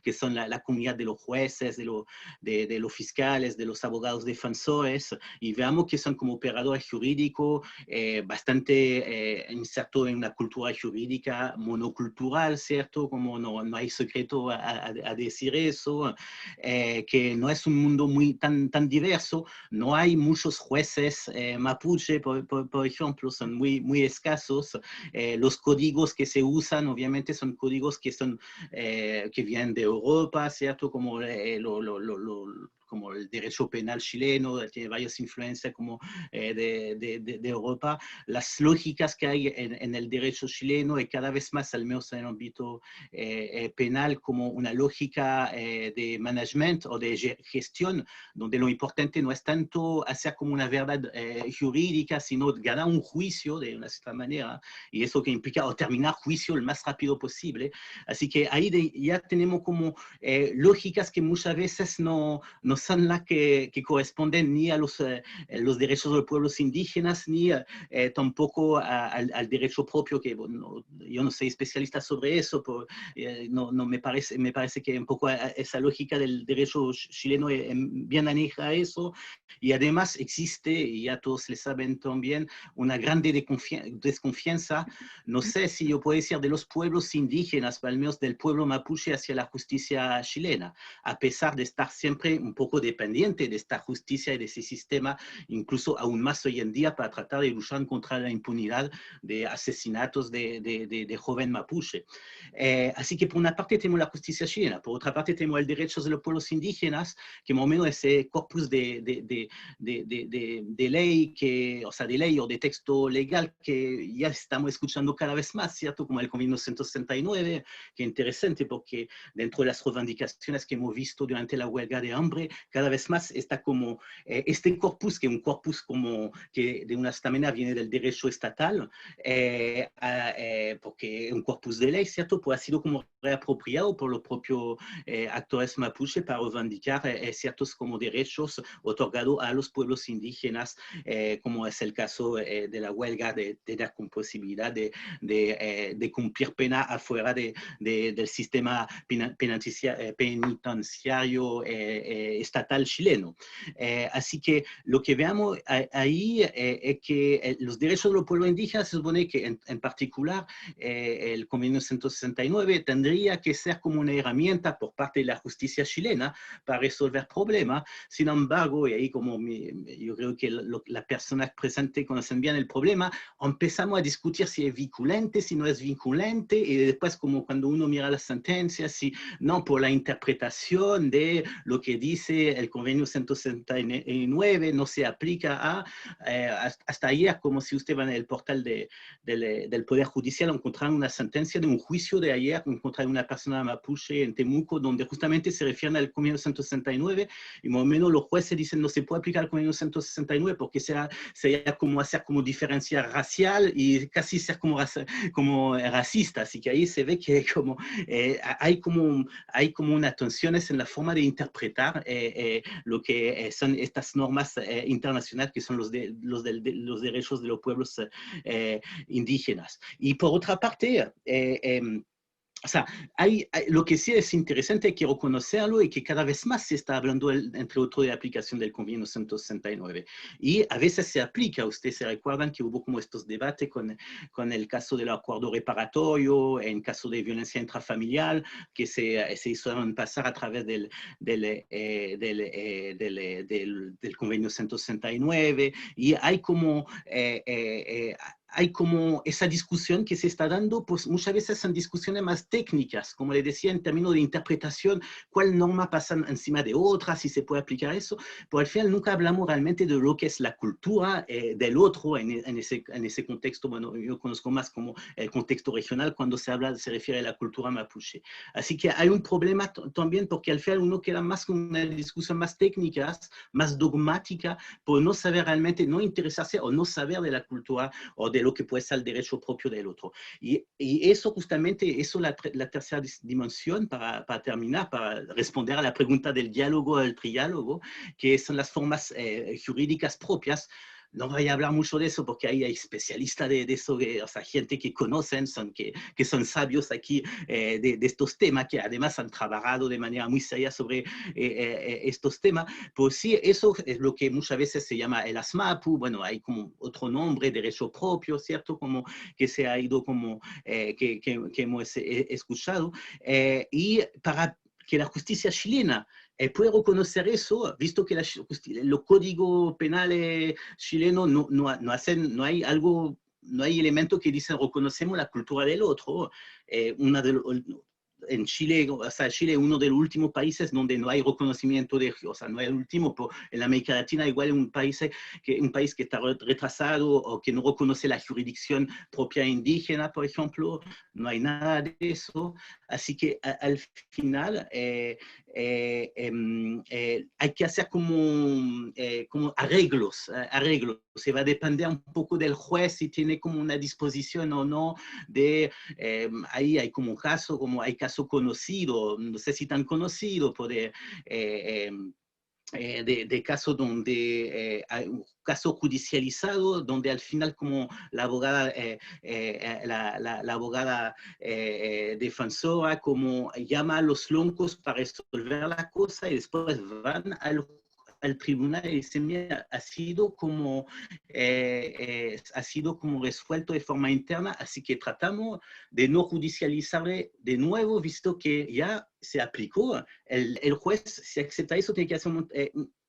que son la comunidad de los jueces, de los fiscales, de los abogados defensores, y veamos que son como operadores jurídicos bastante insertos en una cultura jurídica monocultural, ¿cierto? Como no hay secreto a decir eso, que no es un mundo tan diverso, no hay muchos jueces mapuche, por ejemplo, son muy escasos. Los códigos que se usan, obviamente, son códigos que vienen de Europa, ¿cierto? Como como el derecho penal chileno, tiene varias influencias como de Europa. Las lógicas que hay en el derecho chileno y cada vez más, al menos en el ámbito penal, como una lógica de management o de gestión, donde lo importante no es tanto hacer como una verdad jurídica, sino ganar un juicio de una cierta manera, y eso que implica terminar juicio el más rápido posible. Así que ahí ya tenemos como lógicas que muchas veces no son las que corresponden ni a los derechos de los pueblos indígenas, ni tampoco al derecho propio, que bueno, yo no soy especialista sobre eso, pero no me parece que un poco esa lógica del derecho chileno bien aneja a eso, y además existe, y ya todos le saben también, una grande desconfianza, no sé si yo puedo decir de los pueblos indígenas, al menos del pueblo mapuche, hacia la justicia chilena, a pesar de estar siempre un poco dependiente de esta justicia y de ese sistema, incluso aún más hoy en día, para tratar de luchar contra la impunidad de asesinatos de joven mapuche. Así que por una parte tenemos la justicia chilena, por otra parte tenemos el derecho de los pueblos indígenas, que más o menos ese corpus de ley, o sea, de ley o de texto legal que ya estamos escuchando cada vez más, ¿cierto? Como el Convenio 169, que es interesante porque dentro de las reivindicaciones que hemos visto durante la huelga de hambre, cada vez más está como este corpus, que es un corpus como que de una cierta manera viene del derecho estatal, porque es un corpus de ley, ¿cierto? Pues ha sido como reapropiado por los propios actores mapuche para reivindicar ciertos como derechos otorgados a los pueblos indígenas, como es el caso de la huelga de dar con posibilidad de cumplir pena afuera del sistema penitenciario estatal chileno. Así que lo que veamos ahí es que los derechos de los pueblos indígenas se supone que en particular el Convenio 169 tendría que ser como una herramienta por parte de la justicia chilena para resolver problemas. Sin embargo, y ahí como yo creo que las personas presentes conocen bien el problema, empezamos a discutir si es vinculante, si no es vinculante, y después como cuando uno mira las sentencias, si no, por la interpretación de lo que dice el Convenio 169 no se aplica hasta ayer, como si usted va en el portal del Poder Judicial, encontrar una sentencia de un juicio de ayer contra una persona mapuche en Temuco, donde justamente se refieren al Convenio 169, y más o menos los jueces dicen no se puede aplicar el Convenio 169 porque sería como hacer como diferencia racial y casi ser como racista. Así que ahí se ve que como, hay como unas tensiones en la forma de interpretar lo que son estas normas internacionales que son los derechos de los pueblos indígenas. Y por otra parte, o sea, lo que sí es interesante, hay que reconocerlo, y que cada vez más se está hablando, entre otros, de la aplicación del Convenio 169. Y a veces se aplica, ustedes se recuerdan que hubo como estos debates con el caso del acuerdo reparatorio, en caso de violencia intrafamiliar, que se hicieron pasar a través del Convenio 169, y hay como esa discusión que se está dando, pues muchas veces son discusiones más técnicas, como le decía, en términos de interpretación, cuál norma pasa encima de otra, si se puede aplicar eso, pero al final nunca hablamos realmente de lo que es la cultura del otro en ese contexto. Bueno, yo conozco más como el contexto regional cuando se refiere a la cultura mapuche. Así que hay un problema también porque al final uno queda más con una discusión más técnica, más dogmática, por no saber realmente, no interesarse o no saber de la cultura o de lo que puede ser el derecho propio del otro. Y eso justamente, eso la tercera dimensión, para terminar, para responder a la pregunta del diálogo o del triálogo, que son las formas jurídicas propias. no voy a hablar mucho de eso porque ahí hay especialistas de eso, o sea, gente que conocen, que son sabios aquí de estos temas, que además han trabajado de manera muy seria sobre estos temas. Pues sí, eso es lo que muchas veces se llama el ASMAPU, bueno, hay como otro nombre, derecho propio, ¿cierto? Como que se ha ido como, que hemos escuchado, y para que la justicia chilena puede reconocer eso, visto que los códigos penales chilenos no hay algo, no hay elementos que dicen reconocemos la cultura del otro. Una de en Chile, o sea, Chile es uno de los últimos países donde no hay reconocimiento de, o sea, no es el último, pero en América Latina igual es un país que está retrasado o que no reconoce la jurisdicción propia indígena, por ejemplo, no hay nada de eso. Así que al final hay que hacer como arreglos. Se va a depender un poco del juez si tiene como una disposición o no de, ahí hay como un caso, como hay caso conocido, no sé si tan conocido, de casos donde hay un caso judicializado, donde al final como la abogada, la abogada defensora como llama a los loncos para resolver la cosa y después van al tribunal y dicen, mira, ha sido como resuelto de forma interna, así que tratamos de no judicializarle de nuevo, visto que ya se aplicó. El juez, si acepta eso, tiene que hacer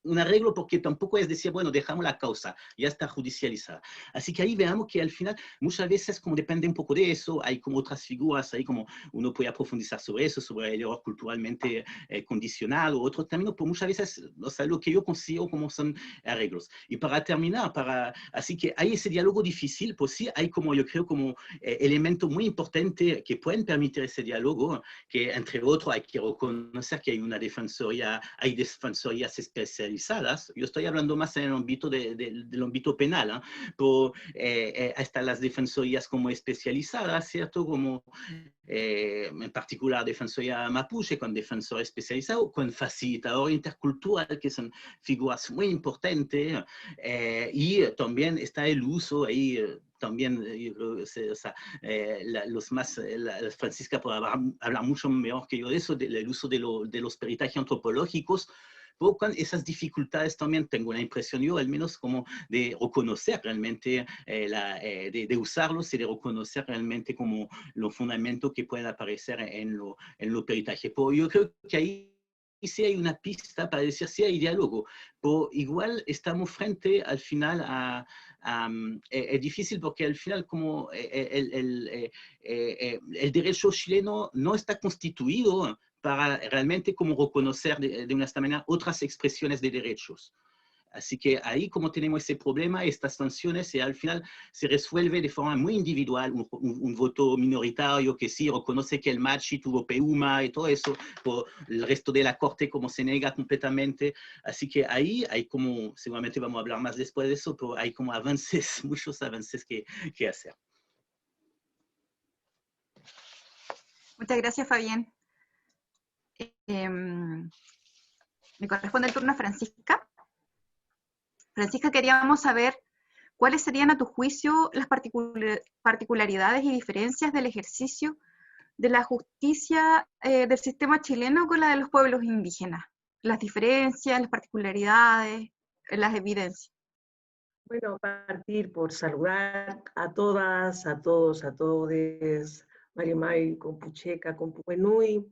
un arreglo, porque tampoco es decir, bueno, dejamos la causa, ya está judicializada. Así que ahí veamos que al final, muchas veces, como depende un poco de eso, hay como otras figuras, ahí como uno puede profundizar sobre eso, sobre el error culturalmente condicionado, otro término, pero muchas veces, o sea, lo que yo considero como son arreglos. Y para terminar, así que hay ese diálogo difícil, pues sí, hay como, yo creo, como elementos muy importantes que pueden permitir ese diálogo, que entre otros hay que reconocer que hay una defensoría, hay defensorías especializadas. Yo estoy hablando más en el ámbito del ámbito penal, ¿eh? Pero hasta las defensorías como especializadas, ¿cierto? Como en particular defensoría mapuche, con defensor especializado, con facilitador intercultural, que son figuras muy importantes, y también está el uso ahí, también, o sea, los más, Francisca puede hablar mucho mejor que yo de eso, del uso de los peritajes antropológicos, pero con esas dificultades también tengo la impresión yo, al menos como de reconocer realmente, de usarlos y de reconocer realmente como los fundamentos que pueden aparecer en lo peritaje. Pero yo creo que ahí sí hay una pista para decir si hay diálogo, pero igual estamos frente al final es difícil porque al final como el derecho chileno no está constituido para realmente como reconocer de una manera otras expresiones de derechos. Así que ahí como tenemos ese problema, estas sanciones, y al final se resuelve de forma muy individual, un voto minoritario que sí reconoce que el Machi tuvo Peuma y todo eso, pero el resto de la corte como se niega completamente. Así que ahí hay como, seguramente vamos a hablar más después de eso, pero hay como avances, muchos avances que hacer. Muchas gracias, Fabián. Me corresponde el turno a Francisca. Francisca, queríamos saber cuáles serían a tu juicio las particularidades y diferencias del ejercicio de la justicia del sistema chileno con la de los pueblos indígenas. Las diferencias, las particularidades, las evidencias. Bueno, partir por saludar a todas, a todos, a todes, Marimay, Compucheca, Compuenui.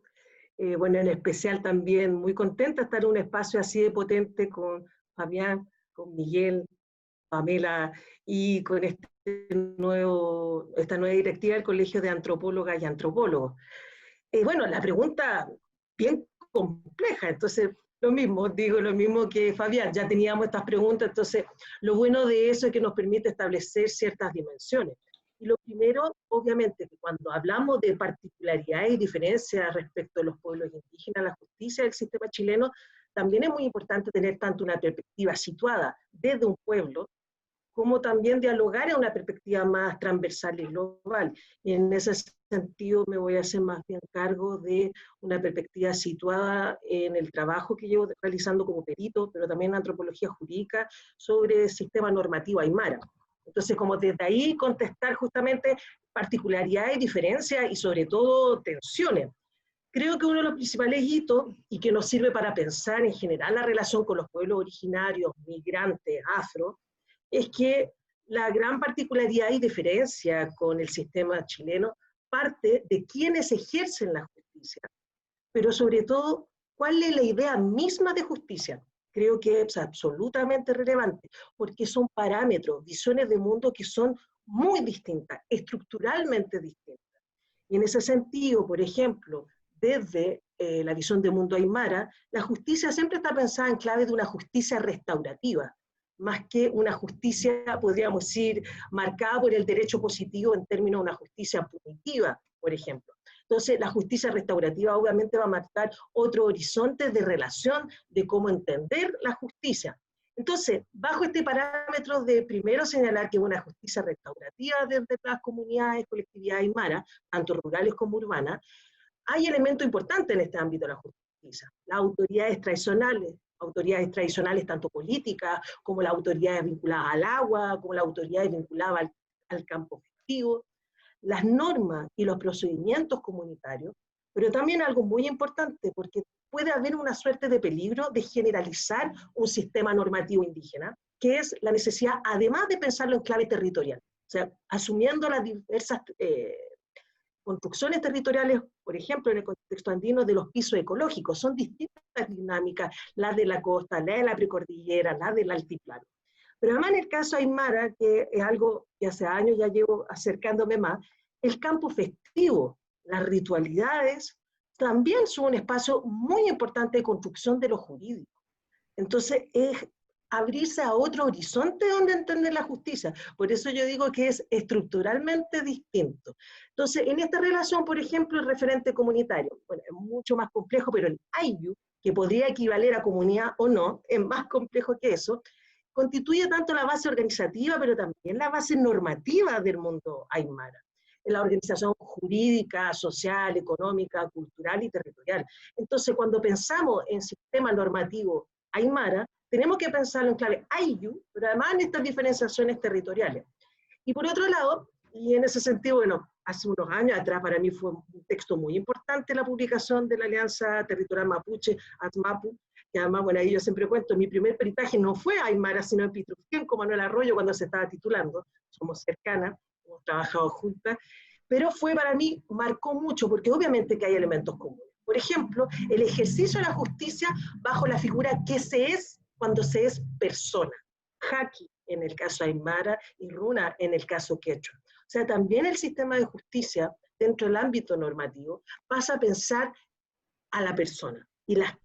Bueno, en especial también muy contenta de estar en un espacio así de potente con Fabián, con Miguel, Pamela y con esta nueva directiva del Colegio de Antropólogas y Antropólogos. Bueno, la pregunta bien compleja, entonces digo lo mismo que Fabián, ya teníamos estas preguntas, entonces lo bueno de eso es que nos permite establecer ciertas dimensiones. Y lo primero, obviamente, que cuando hablamos de particularidades y diferencias respecto a los pueblos indígenas, la justicia del sistema chileno, también es muy importante tener tanto una perspectiva situada desde un pueblo como también dialogar en una perspectiva más transversal y global. Y en ese sentido me voy a hacer más bien cargo de una perspectiva situada en el trabajo que llevo realizando como perito, pero también en antropología jurídica, sobre el sistema normativo aymara. Entonces, como desde ahí contestar justamente particularidades, diferencias y sobre todo tensiones. Creo que uno de los principales hitos, y que nos sirve para pensar en general la relación con los pueblos originarios, migrantes, afro, es que la gran particularidad y diferencia con el sistema chileno parte de quienes ejercen la justicia, pero sobre todo, ¿cuál es la idea misma de justicia? Creo que es absolutamente relevante, porque son parámetros, visiones de mundo que son muy distintas, estructuralmente distintas. Y en ese sentido, por ejemplo, desde la visión de mundo aymara, la justicia siempre está pensada en clave de una justicia restaurativa, más que una justicia, podríamos decir, marcada por el derecho positivo en términos de una justicia punitiva, por ejemplo. Entonces, la justicia restaurativa obviamente va a marcar otro horizonte de relación de cómo entender la justicia. Entonces, bajo este parámetro de primero señalar que una justicia restaurativa desde las comunidades, colectividades aymara, tanto rurales como urbanas, hay elementos importantes en este ámbito de la justicia. Las autoridades tradicionales tanto políticas, como las autoridades vinculadas al agua, como las autoridades vinculadas al campo festivo, las normas y los procedimientos comunitarios, pero también algo muy importante, porque puede haber una suerte de peligro de generalizar un sistema normativo indígena, que es la necesidad, además de pensarlo en clave territorial, o sea, asumiendo las diversas construcciones territoriales, por ejemplo, en el contexto andino, de los pisos ecológicos. Son distintas dinámicas, las de la costa, las de la precordillera, las del altiplano. Pero además en el caso aymara, que es algo que hace años ya llevo acercándome más, el campo festivo, las ritualidades, también son un espacio muy importante de construcción de lo jurídico. Entonces es abrirse a otro horizonte donde entender la justicia. Por eso yo digo que es estructuralmente distinto. Entonces, en esta relación, por ejemplo, el referente comunitario, bueno, es mucho más complejo, pero el ayllu, que podría equivaler a comunidad o no, es más complejo que eso, constituye tanto la base organizativa, pero también la base normativa del mundo aymara, en la organización jurídica, social, económica, cultural y territorial. Entonces, cuando pensamos en sistema normativo aymara, tenemos que pensarlo en clave ayllu, pero además en estas diferenciaciones territoriales. Y por otro lado, y en ese sentido, bueno, hace unos años atrás para mí fue un texto muy importante la publicación de la Alianza Territorial Mapuche, ATMAPU, que además, bueno, ahí yo siempre cuento, mi primer peritaje no fue aymara, sino en Pitrufquén, con Manuel Arroyo, cuando se estaba titulando, somos cercanas, hemos trabajado juntas, pero fue para mí, marcó mucho, porque obviamente que hay elementos comunes. Por ejemplo, el ejercicio de la justicia bajo la figura que se es cuando se es persona. Haki en el caso aymara y runa en el caso quechua. O sea, también el sistema de justicia dentro del ámbito normativo pasa a pensar a la persona y las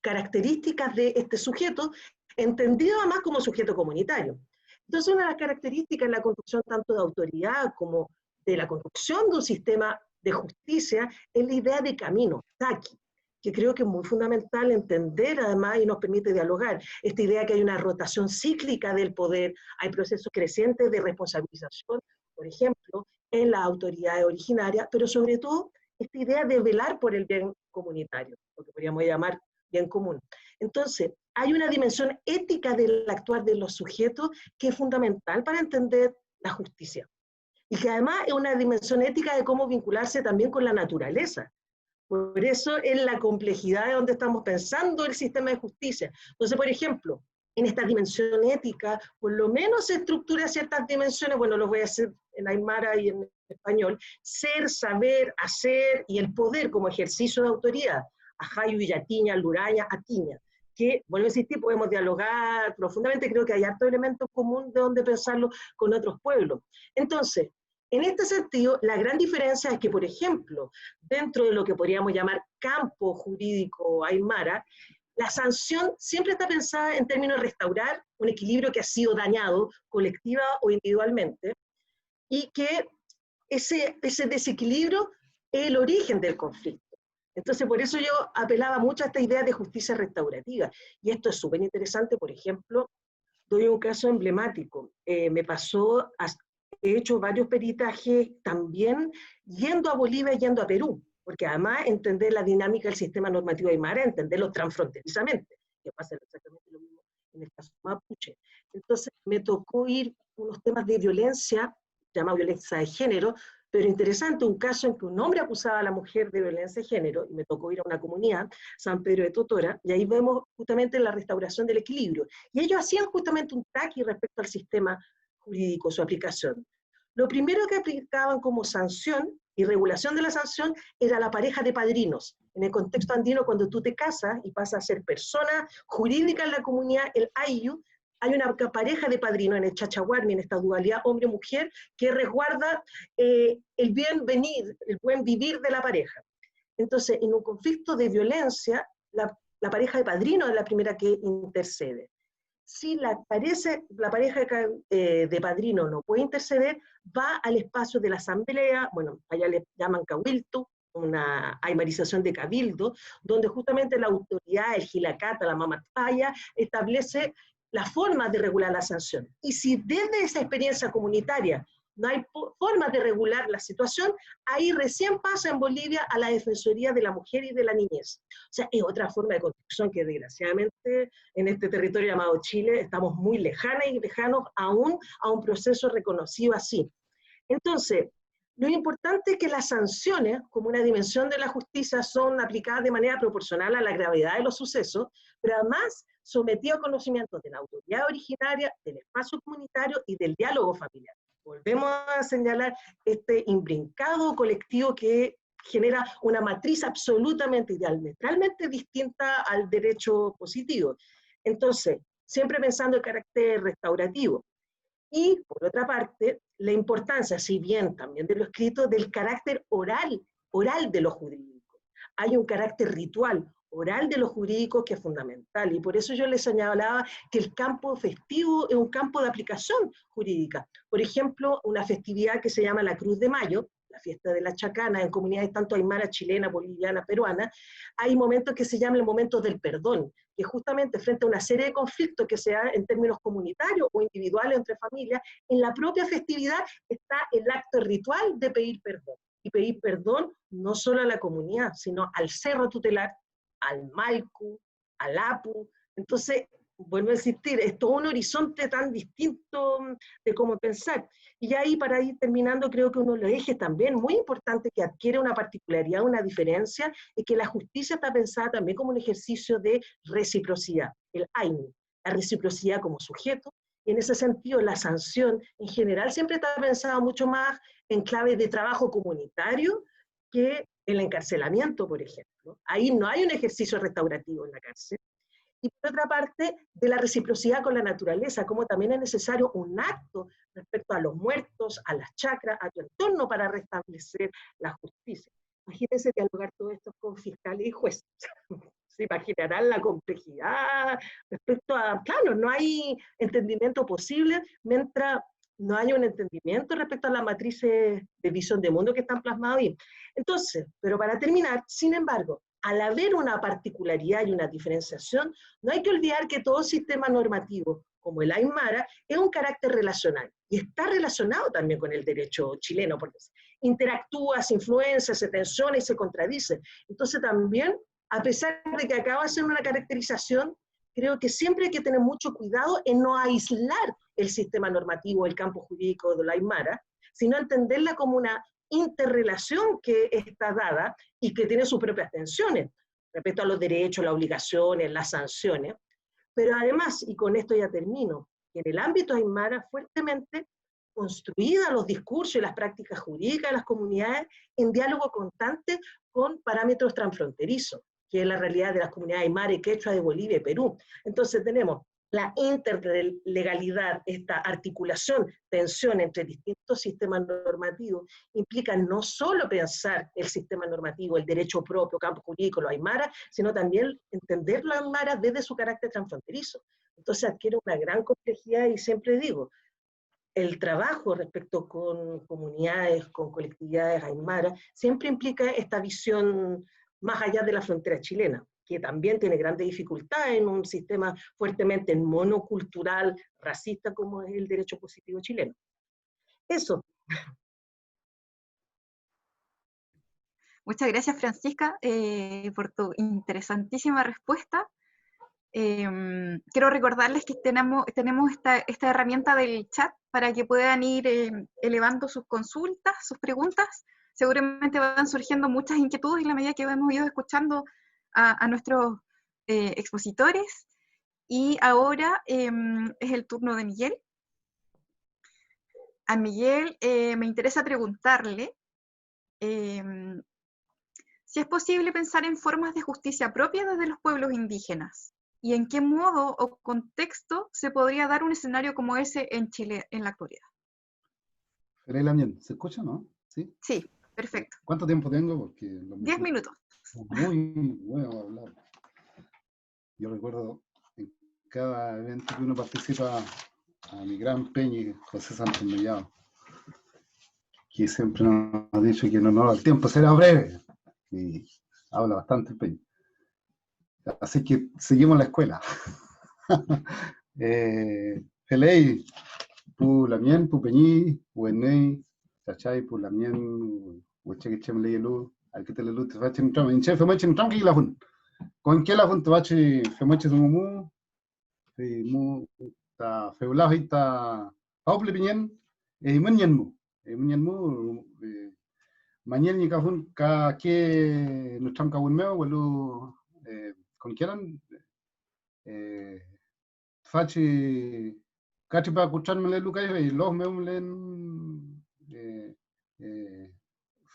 características de este sujeto, entendido además como sujeto comunitario. Entonces, una de las características en la construcción tanto de autoridad como de la construcción de un sistema de justicia es la idea de camino, taki, que creo que es muy fundamental entender además y nos permite dialogar. Esta idea que hay una rotación cíclica del poder, hay procesos crecientes de responsabilización, por ejemplo, en las autoridades originarias, pero sobre todo esta idea de velar por el bien comunitario, lo que podríamos llamar bien común. Entonces, hay una dimensión ética del actuar de los sujetos que es fundamental para entender la justicia. Y que además es una dimensión ética de cómo vincularse también con la naturaleza. Por eso es la complejidad de donde estamos pensando el sistema de justicia. Entonces, por ejemplo, en esta dimensión ética, por lo menos se estructura ciertas dimensiones, bueno, lo voy a hacer en aymara y en español, ser, saber, hacer y el poder como ejercicio de autoridad. Ajayu, Yatiña, Luraña, Atiña. Que, vuelvo a insistir, podemos dialogar profundamente, creo que hay harto elemento común de donde pensarlo con otros pueblos. Entonces, en este sentido, la gran diferencia es que, por ejemplo, dentro de lo que podríamos llamar campo jurídico aymara, la sanción siempre está pensada en términos de restaurar un equilibrio que ha sido dañado colectiva o individualmente, y que ese desequilibrio es el origen del conflicto. Entonces, por eso yo apelaba mucho a esta idea de justicia restaurativa, y esto es súper interesante, por ejemplo, Doy un caso emblemático. Me pasó, he hecho varios peritajes también yendo a Bolivia y yendo a Perú, porque además entender la dinámica del sistema normativo aymara, entenderlo transfronterizamente, que pasa exactamente lo mismo en el caso mapuche. Entonces me tocó ir unos temas de violencia, llamado violencia de género, pero interesante, un caso en que un hombre acusaba a la mujer de violencia de género, y me tocó ir a una comunidad, San Pedro de Totora, y ahí vemos justamente la restauración del equilibrio. Y ellos hacían justamente un taqui respecto al sistema jurídico, su aplicación. Lo primero que aplicaban como sanción y regulación de la sanción era la pareja de padrinos. En el contexto andino, cuando tú te casas y pasas a ser persona jurídica en la comunidad, el ayllu, hay una pareja de padrinos en el chachahuarmi, en esta dualidad hombre-mujer, que resguarda el bien venir, el buen vivir de la pareja. Entonces, en un conflicto de violencia, la pareja de padrinos es la primera que intercede. Si la pareja de padrino no puede interceder, va al espacio de la asamblea, bueno, allá le llaman cabildo, una aymarización de cabildo, donde justamente la autoridad, el gilacata, la mamataya, establece la forma de regular la sanción. Y si desde esa experiencia comunitaria no hay forma de regular la situación, ahí recién pasa en Bolivia a la Defensoría de la Mujer y de la Niñez. O sea, es otra forma de construcción que desgraciadamente en este territorio llamado Chile estamos muy lejanos aún a un proceso reconocido así. Entonces, lo importante es que las sanciones, como una dimensión de la justicia, son aplicadas de manera proporcional a la gravedad de los sucesos, pero además sometido a conocimiento de la autoridad originaria, del espacio comunitario y del diálogo familiar. Volvemos a señalar este imbrincado colectivo que genera una matriz absolutamente y diametralmente distinta al derecho positivo. Entonces, siempre pensando en carácter restaurativo. Y, por otra parte, la importancia, si bien también de lo escrito, del carácter oral de lo jurídico. Hay un carácter ritual, oral de lo jurídico que es fundamental, y por eso yo les señalaba que el campo festivo es un campo de aplicación jurídica. Por ejemplo, una festividad que se llama la Cruz de Mayo, la fiesta de la Chacana, en comunidades tanto aymara, chilena, boliviana, peruana, hay momentos que se llaman el momento del perdón, que justamente frente a una serie de conflictos que se dan en términos comunitarios o individuales entre familias, en la propia festividad está el acto ritual de pedir perdón. Y pedir perdón no solo a la comunidad, sino al cerro tutelar, al Malcu, al Apu. Entonces, vuelvo a insistir, es todo un horizonte tan distinto de cómo pensar. Y ahí, para ir terminando, creo que uno de los ejes también muy importante que adquiere una particularidad, una diferencia, es que la justicia está pensada también como un ejercicio de reciprocidad, el ainu, la reciprocidad como sujeto, y en ese sentido la sanción en general siempre está pensada mucho más en clave de trabajo comunitario que el encarcelamiento, por ejemplo. Ahí no hay un ejercicio restaurativo en la cárcel. Y por otra parte, de la reciprocidad con la naturaleza, como también es necesario un acto respecto a los muertos, a las chacras, a tu entorno para restablecer la justicia. Imagínense dialogar todo esto con fiscales y jueces. Se imaginarán la complejidad respecto a, claro, no hay entendimiento posible mientras no hay un entendimiento respecto a las matrices de visión de mundo que están plasmadas ahí. Entonces, pero para terminar, sin embargo, al haber una particularidad y una diferenciación, no hay que olvidar que todo sistema normativo, como el aymara, es un carácter relacional y está relacionado también con el derecho chileno, porque interactúa, se influencia, se tensiona y se contradice. Entonces también, a pesar de que acaba de ser una caracterización, creo que siempre hay que tener mucho cuidado en no aislar el sistema normativo, el campo jurídico de la aymara, sino entenderla como una interrelación que está dada y que tiene sus propias tensiones respecto a los derechos, las obligaciones, las sanciones, pero además, y con esto ya termino, en el ámbito aymara fuertemente construida los discursos y las prácticas jurídicas de las comunidades en diálogo constante con parámetros transfronterizos, que es la realidad de las comunidades aymara y quechua de Bolivia y Perú. Entonces tenemos la interlegalidad, esta articulación, tensión entre distintos sistemas normativos, implica no solo pensar el sistema normativo, el derecho propio, campo jurídico, los aymara, sino también entender los aymara desde su carácter transfronterizo. Entonces adquiere una gran complejidad y siempre digo, el trabajo respecto con comunidades, con colectividades aymara, siempre implica esta visión más allá de la frontera chilena. que también tiene grandes dificultades en un sistema fuertemente monocultural, racista como es el derecho positivo chileno. Eso. Muchas gracias, Francisca, por tu interesantísima respuesta. Quiero recordarles que tenemos esta herramienta del chat para que puedan ir elevando sus consultas, sus preguntas. Seguramente van surgiendo muchas inquietudes en la medida que hemos ido escuchando a nuestros expositores. Y ahora es el turno de Miguel. A Miguel me interesa preguntarle si es posible pensar en formas de justicia propia desde los pueblos indígenas, y en qué modo o contexto se podría dar un escenario como ese en Chile en la actualidad. ¿Se escucha, no? Sí. Sí, perfecto. ¿Cuánto tiempo tengo? Porque 10 minutos. Muy bueno hablar. Yo recuerdo en cada evento que uno participa a mi gran Peñi, José Santos Mellado, que siempre nos ha dicho que en honor al tiempo será breve. Y habla bastante el Peñi. Así que seguimos la escuela. Feley, pu lamien, pu peñi, uenei, chachay, pu lamien, ueche que le yelu, al que te le lute, fachin tram, en chef, fachin tram, que la hun. Con que la hun te vachi, femoche mu, mu, ta feulao hita, pauple piñen, munyen mu, mañana ni cajun, ka que no tram cajun meo, welu, con quieran, faci kati pa kuchan mele luka y los meumlen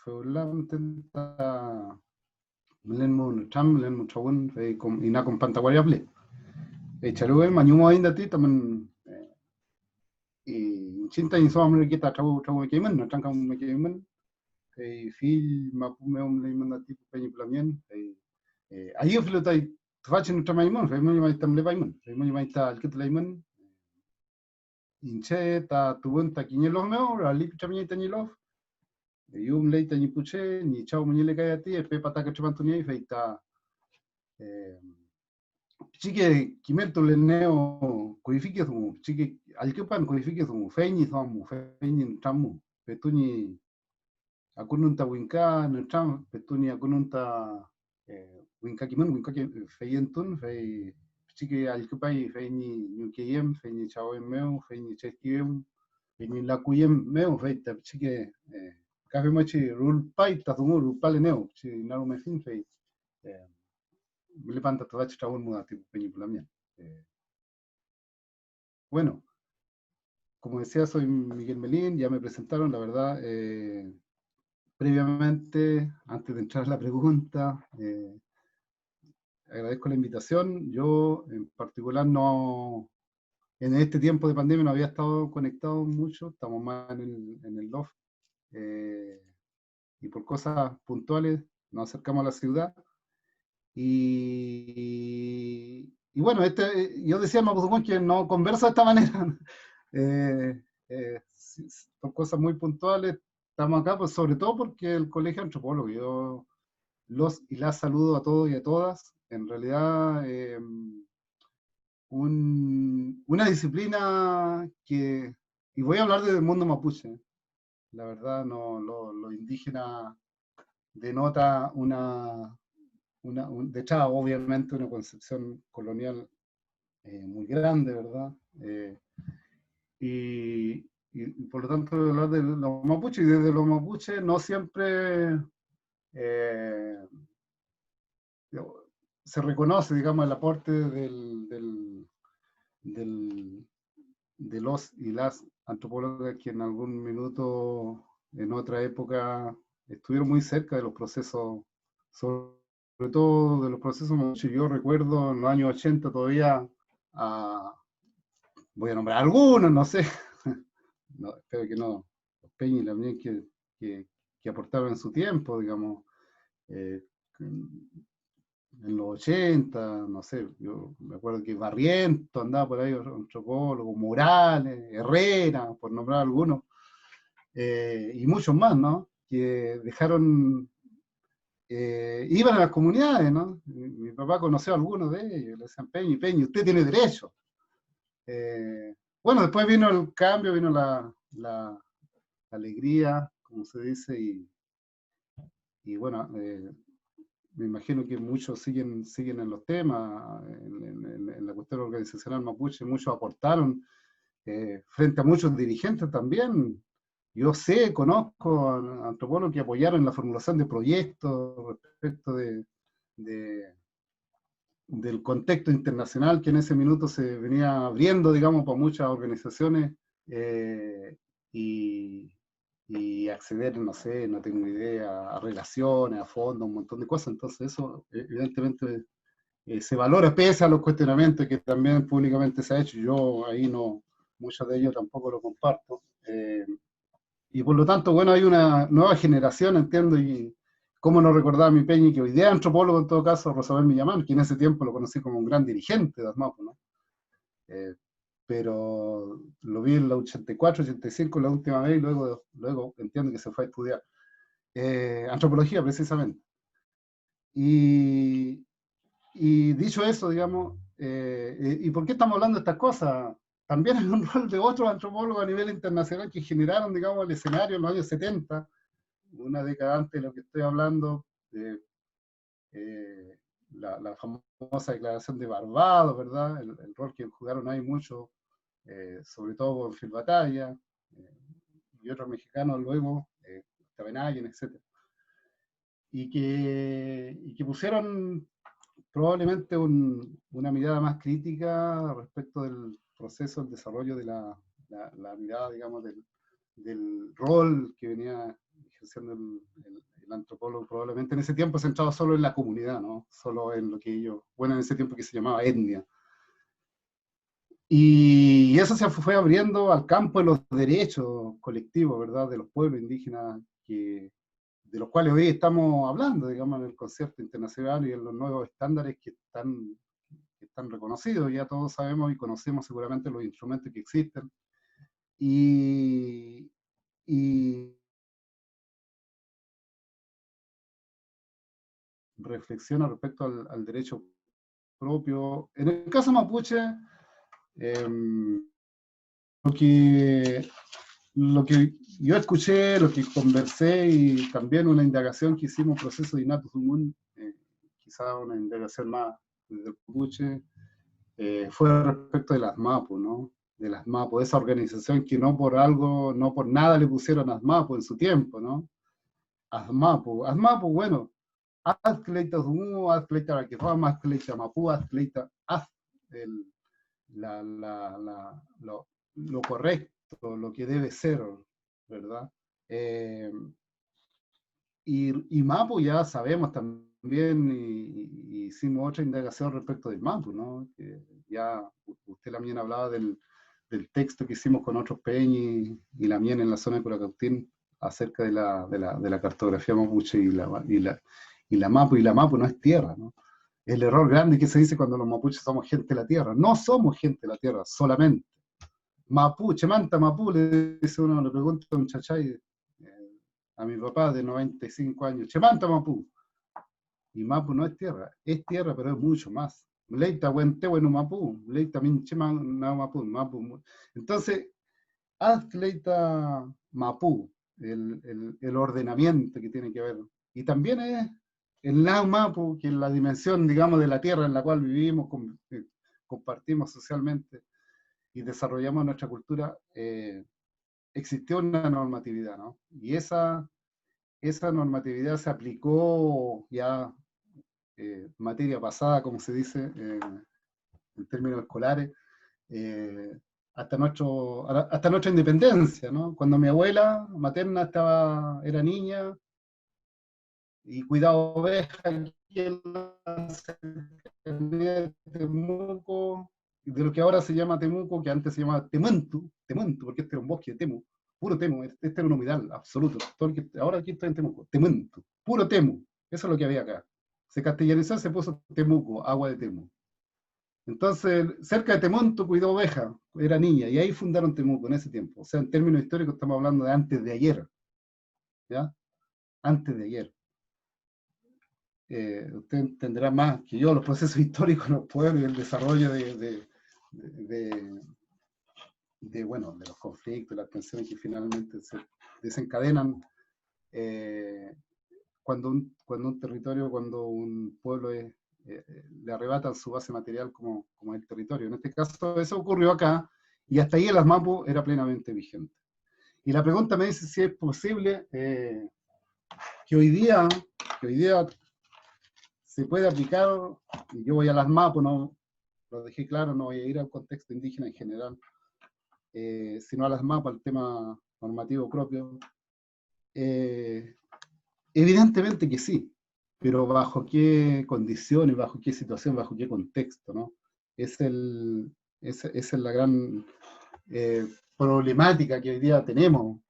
feulam tenta melen mun tam melen mutawun fe kom ina kom pantawariable charuel mañumo ainda ti tamen y cinta in somre kita tawu kemen no tangka me kemen fe fil mapumeum le mandati pe plamien ayo filotai tfachi no tamaimon fe mo mai tam le baimun fe mo mai ta alkit leimun inche ta tuun ta kiñelos meo ralik chamni tanilov yum lei tani puche ni chau mñile kayati pe pata que chantuni feita chique kimerto le neo codifique su chique alkepan codifique su feini somu feini tamu petuni akununta winka no tam petuni akununta winka kimen winka feyentun fey chique alkepai feini nyukeyem feini chau meo feini chekiem feini lakuyem meo feita chique café mochi rulpai tazumur rulpale neo si naru me fin fei me levanta toda esta muda tipo peñícula mía. Bueno, como decía, soy Miguel Melín, ya me presentaron, la verdad, previamente, antes de entrar a la pregunta, agradezco la invitación. Yo, en particular, no, en este tiempo de pandemia no había estado conectado mucho, estamos más en el loft, y por cosas puntuales nos acercamos a la ciudad. Y bueno, yo decía en Mapudungun que no converso de esta manera. Son cosas muy puntuales. Estamos acá, pues sobre todo porque el colegio antropólogo, yo los y las saludo a todos y a todas. En realidad, una disciplina que, y voy a hablar del mundo mapuche, la verdad, no, lo indígena denota detrás, obviamente, una concepción colonial muy grande, ¿verdad? Y por lo tanto, hablar de los mapuches, y desde los mapuches no siempre se reconoce, digamos, el aporte de los y las antropólogas que en algún minuto, en otra época, estuvieron muy cerca de los procesos, sobre todo de los procesos mapuches. Yo recuerdo en los años 80 todavía, voy a nombrar algunos, no sé, no, espero que no, los Peñi también que aportaron en su tiempo, digamos, en los 80, no sé, yo me acuerdo que Barriento andaba por ahí, antropólogo, Morales, Herrera, por nombrar algunos, y muchos más, ¿no? Que dejaron, iban a las comunidades, ¿no? Mi papá conoció a algunos de ellos, le decían, Peñi, Peñi, usted tiene derecho. Bueno, después vino el cambio, vino la alegría, como se dice, y bueno, me imagino que muchos siguen en los temas, en la cuestión organizacional mapuche, muchos aportaron, frente a muchos dirigentes también. Yo sé, conozco a antropólogos que apoyaron la formulación de proyectos respecto del contexto internacional que en ese minuto se venía abriendo, digamos, para muchas organizaciones, y acceder, no sé, no tengo idea, a relaciones, a fondos, un montón de cosas. Entonces eso, evidentemente, se valora pese a los cuestionamientos que también públicamente se ha hecho. Yo ahí no, muchos de ellos tampoco lo comparto. Y por lo tanto, bueno, hay una nueva generación, entiendo, y cómo no recordar a mi Peñi, que hoy día es antropólogo en todo caso, Rosabel Millamán, que en ese tiempo lo conocí como un gran dirigente de ASMAPO, ¿no? Pero lo vi en la 84, 85 la última vez, y luego entiendo que se fue a estudiar antropología precisamente. Y dicho eso, digamos, ¿y por qué estamos hablando de estas cosas? También hay un rol de otros antropólogos a nivel internacional que generaron, digamos, el escenario en los años 70, una década antes de lo que estoy hablando, la famosa declaración de Barbados, ¿verdad? El rol que jugaron ahí mucho, sobre todo con Phil Batalla, y otros mexicanos luego, Tabenayen, etc. Y que pusieron probablemente una mirada más crítica respecto del proceso, el desarrollo de la mirada, digamos, del rol que venía ejerciendo el antropólogo, probablemente en ese tiempo centrado solo en la comunidad, ¿no? Solo en lo que ellos, bueno, en ese tiempo que se llamaba etnia. Y eso se fue abriendo al campo de los derechos colectivos, ¿verdad? De los pueblos indígenas, de los cuales hoy estamos hablando, digamos, en el concierto internacional y en los nuevos estándares que están reconocidos. Ya todos sabemos y conocemos seguramente los instrumentos que existen. Y reflexiona respecto al derecho propio. En el caso mapuche, lo que yo escuché, lo que conversé, y también una indagación que hicimos, proceso de Inatu Sumun, quizá una indagación más desde el mapuche, fue respecto de las MAPU, ¿no? De las MAPU, esa organización que no por algo, no por nada le pusieron ASMAPU en su tiempo, ¿no? ASMAPU, bueno, Azcleita Zumu, Azcleita Raquifama, Azcleita Mapu, Azcleita Az, lo correcto, lo que debe ser, ¿verdad? Y Mapu ya sabemos también, y hicimos otra indagación respecto del Mapu, ¿no? Que ya usted también hablaba del texto que hicimos con otros Peñi y la Mien en la zona de Curacautín acerca de la cartografía mapuche y la Mapu, y la Mapu no es tierra, ¿no? El error grande que se dice cuando los mapuches somos gente de la tierra. No somos gente de la tierra, solamente. Mapuche, manta Mapu, le dice uno, le pregunta a un chachay, a mi papá de 95 años, Chemanta Mapu. Y Mapu no es tierra, pero es mucho más. Leita Huentehueno Mapu, Leita Mincheman Mapu. Entonces, haz Leita Mapu, el ordenamiento que tiene que ver. Y también es el Nau Mapu, que es la dimensión, digamos, de la tierra en la cual vivimos, compartimos socialmente y desarrollamos nuestra cultura, existió una normatividad, ¿no? Y esa normatividad se aplicó ya materia pasada, como se dice, en términos escolares, hasta nuestra independencia, ¿no? Cuando mi abuela materna era niña y cuidaba ovejas aquí en la cercanía de Temuco, de lo que ahora se llama Temuco, que antes se llamaba Temuentu, porque este era un bosque de Temu, puro Temu, este era un humedal absoluto. Ahora aquí estoy en Temuco, Temuentu, puro Temu, eso es lo que había acá. Se castellanizó, se puso Temuco, agua de Temu. Entonces, cerca de Temuco cuidó ovejas, era niña, y ahí fundaron Temuco en ese tiempo. O sea, en términos históricos estamos hablando de antes de ayer, ¿ya? Antes de ayer. usted entenderá más que yo los procesos históricos en los pueblos y el desarrollo bueno, de los conflictos, las tensiones que finalmente se desencadenan cuando un territorio, cuando un pueblo le arrebatan su base material como el territorio. En este caso, eso ocurrió acá, y hasta ahí el ASMAPO era plenamente vigente. Y la pregunta me dice si es posible que hoy día se puede aplicar, y yo voy a las MAPO, no lo dejé claro, no voy a ir al contexto indígena en general, sino a las MAPO, al tema normativo propio. Evidentemente que sí, pero bajo qué condiciones, bajo qué situación, bajo qué contexto, ¿no? Esa es la gran problemática que hoy día tenemos.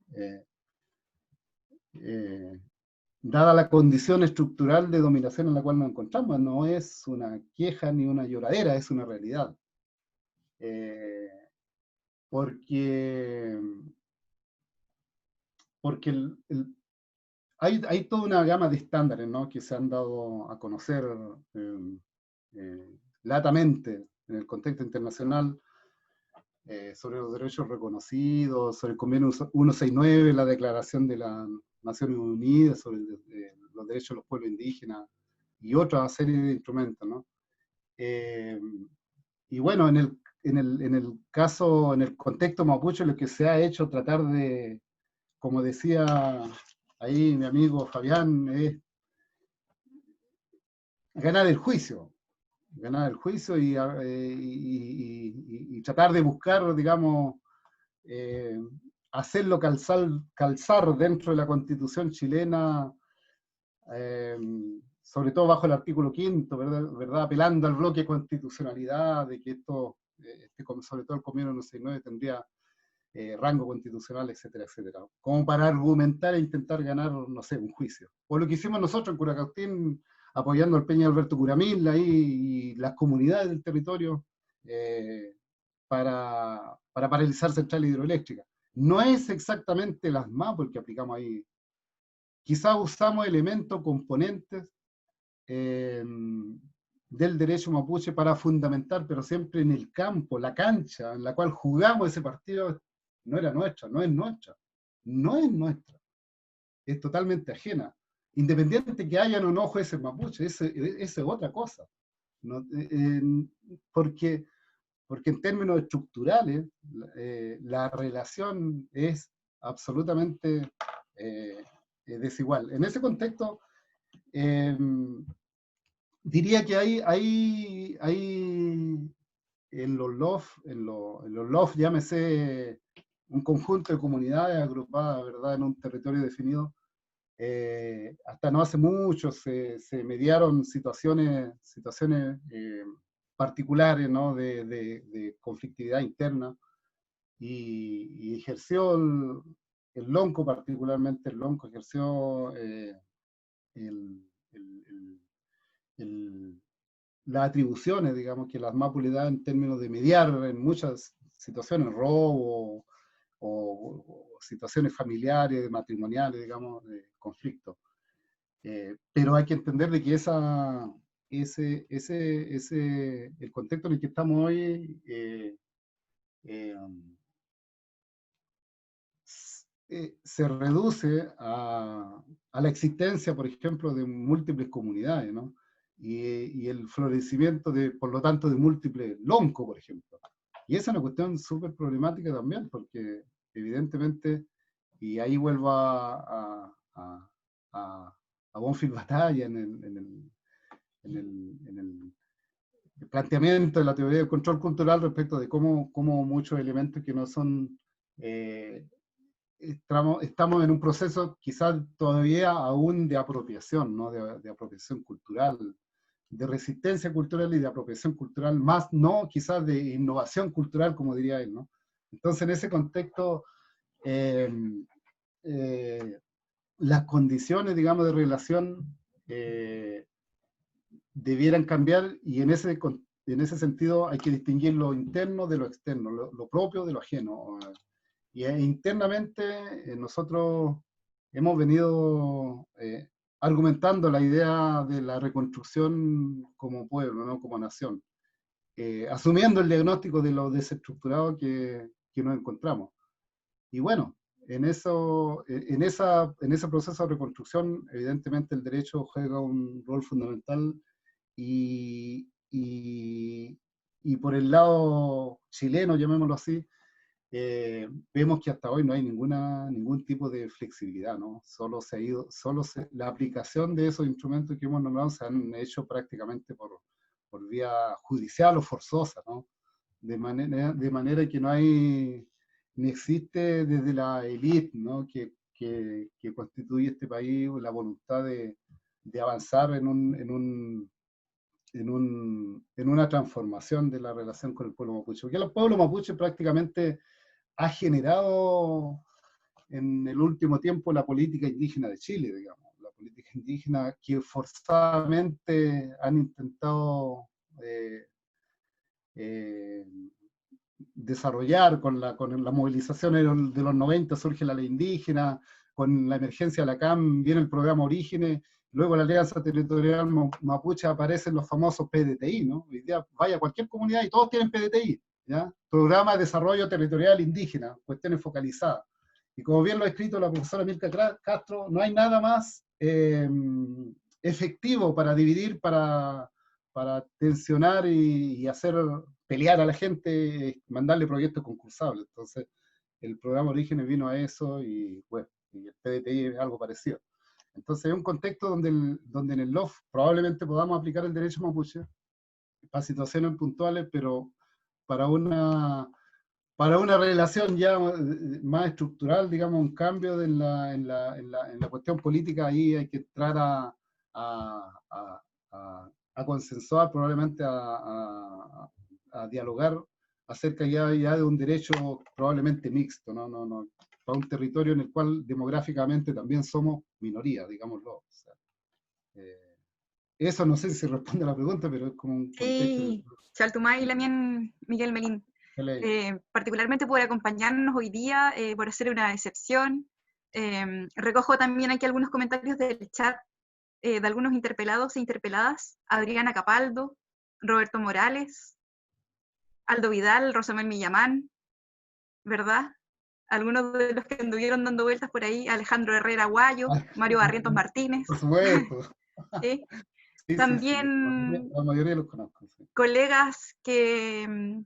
Dada la condición estructural de dominación en la cual nos encontramos, no es una queja ni una lloradera, es una realidad. Porque hay toda una gama de estándares, ¿no?, que se han dado a conocer latamente en el contexto internacional, sobre los derechos reconocidos, sobre el convenio 169, la declaración de las Naciones Unidas sobre los derechos de los pueblos indígenas, y otra serie de instrumentos, ¿no? Y bueno, en el caso, en el contexto mapuche, lo que se ha hecho tratar de, como decía ahí mi amigo Fabián, es ganar el juicio y tratar de buscar, digamos, hacerlo calzar dentro de la Constitución chilena, sobre todo bajo el artículo 5, ¿verdad? Apelando al bloque de constitucionalidad, de que esto, sobre todo el convenio 169, tendría rango constitucional, etcétera, etcétera, como para argumentar e intentar ganar, no sé, un juicio. O lo que hicimos nosotros en Curacautín, apoyando al Peña Alberto Curamil ahí, y las comunidades del territorio, para paralizar centrales hidroeléctricas. No es exactamente las MAPO el que aplicamos ahí. Quizás usamos elementos, componentes del derecho mapuche para fundamentar, pero siempre en el campo, la cancha en la cual jugamos ese partido, no era nuestra, no es nuestra. No es nuestra. Es totalmente ajena. Independiente que hayan o no jueces mapuche, esa es otra cosa. ¿No? Porque en términos estructurales, la relación es absolutamente desigual. En ese contexto, diría que hay en los LOF, llámese un conjunto de comunidades agrupadas, ¿verdad?, en un territorio definido. Hasta no hace mucho se mediaron situaciones particulares, ¿no?, de conflictividad interna, y ejerció el Lonco, particularmente el Lonco, ejerció las atribuciones, digamos, que las MAPU le dan en términos de mediar en muchas situaciones, robo o situaciones familiares, matrimoniales, digamos, de conflicto. Pero hay que entender de que el contexto en el que estamos hoy se reduce a la existencia, por ejemplo, de múltiples comunidades, ¿no? Y el florecimiento, por lo tanto, de múltiples loncos, por ejemplo. Y esa es una cuestión súper problemática también, porque evidentemente, y ahí vuelvo a Bonfil Batalla en el planteamiento de la teoría del control cultural respecto de cómo muchos elementos que no son... estamos en un proceso quizás todavía aún de apropiación, ¿no? De apropiación cultural, de resistencia cultural y de apropiación cultural, más no quizás de innovación cultural, como diría él, ¿no? Entonces, en ese contexto, las condiciones, digamos, de relación debieran cambiar, y en ese sentido hay que distinguir lo interno de lo externo, lo propio de lo ajeno. Y internamente nosotros hemos venido argumentando la idea de la reconstrucción como pueblo, ¿no? Como nación, asumiendo el diagnóstico de lo desestructurado que nos encontramos. Y bueno, en ese proceso de reconstrucción, evidentemente el derecho juega un rol fundamental y por el lado chileno, llamémoslo así, vemos que hasta hoy no hay ningún tipo de flexibilidad, ¿no? La aplicación de esos instrumentos que hemos nombrado se han hecho prácticamente por vía judicial o forzosa, ¿no? De manera que no hay, ni existe desde la élite, ¿no? que constituye este país la voluntad de avanzar en una transformación de la relación con el pueblo mapuche. Porque el pueblo mapuche prácticamente ha generado en el último tiempo la política indígena de Chile, digamos, la política indígena que forzadamente han intentado desarrollar con la movilización de los 90, surge la ley indígena, con la emergencia de la CAM viene el programa Orígenes, luego la Alianza Territorial Mapuche aparecen los famosos PDTI, ¿no? Hoy día vaya a cualquier comunidad y todos tienen PDTI, ¿ya? Programa de Desarrollo Territorial Indígena, cuestiones focalizadas. Y como bien lo ha escrito la profesora Milka Castro, no hay nada más efectivo para dividir, para tensionar y hacer pelear a la gente, mandarle proyectos concursables. Entonces, el programa Orígenes vino a eso y, bueno, y el PDTI es algo parecido. Entonces, es un contexto donde en el LOF probablemente podamos aplicar el derecho mapuche para situaciones puntuales, pero para una relación ya más estructural, digamos, un cambio en la cuestión política, ahí hay que entrar a consensuar, probablemente a dialogar acerca ya de un derecho probablemente mixto, no, para un territorio en el cual demográficamente también somos minoría, digámoslo. O sea, eso no sé si responde a la pregunta, pero es como un contexto. Sí, Chaltumay y también Miguel Melín. Particularmente por acompañarnos hoy día, por hacer una excepción. Recojo también aquí algunos comentarios del chat de algunos interpelados e interpeladas: Adriana Capaldo, Roberto Morales, Aldo Vidal, Rosamel Millamán, ¿verdad? Algunos de los que anduvieron dando vueltas por ahí: Alejandro Herrera Guayo, Mario Barrientos Martínez. Por supuesto. ¿Sí? Sí, También la mayoría los conozco. Sí. Colegas que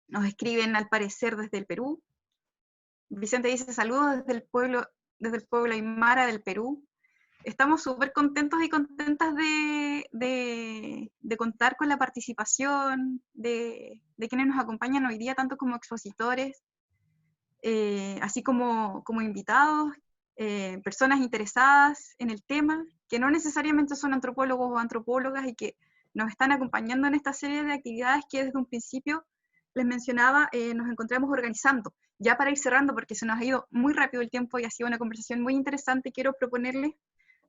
nos escriben al parecer desde el Perú. Vicente dice: saludos desde el pueblo Aymara del Perú. Estamos súper contentos y contentas de contar con la participación de quienes nos acompañan hoy día, tanto como expositores, así como invitados, personas interesadas en el tema, que no necesariamente son antropólogos o antropólogas y que nos están acompañando en esta serie de actividades que desde un principio les mencionaba, nos encontramos organizando. Ya para ir cerrando, porque se nos ha ido muy rápido el tiempo y ha sido una conversación muy interesante, quiero proponerles,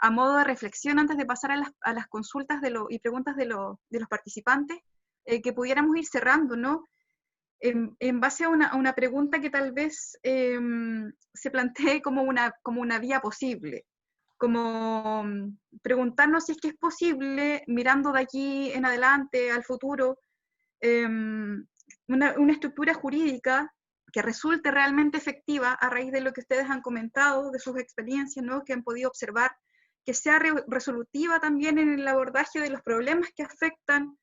a modo de reflexión, antes de pasar a las consultas y preguntas de los participantes, que pudiéramos ir cerrando, ¿no? En base a una pregunta que tal vez se plantee como una vía posible, como preguntarnos si es que es posible, mirando de aquí en adelante al futuro, una estructura jurídica que resulte realmente efectiva a raíz de lo que ustedes han comentado, de sus experiencias, ¿no?, que han podido observar, que sea resolutiva también en el abordaje de los problemas que afectan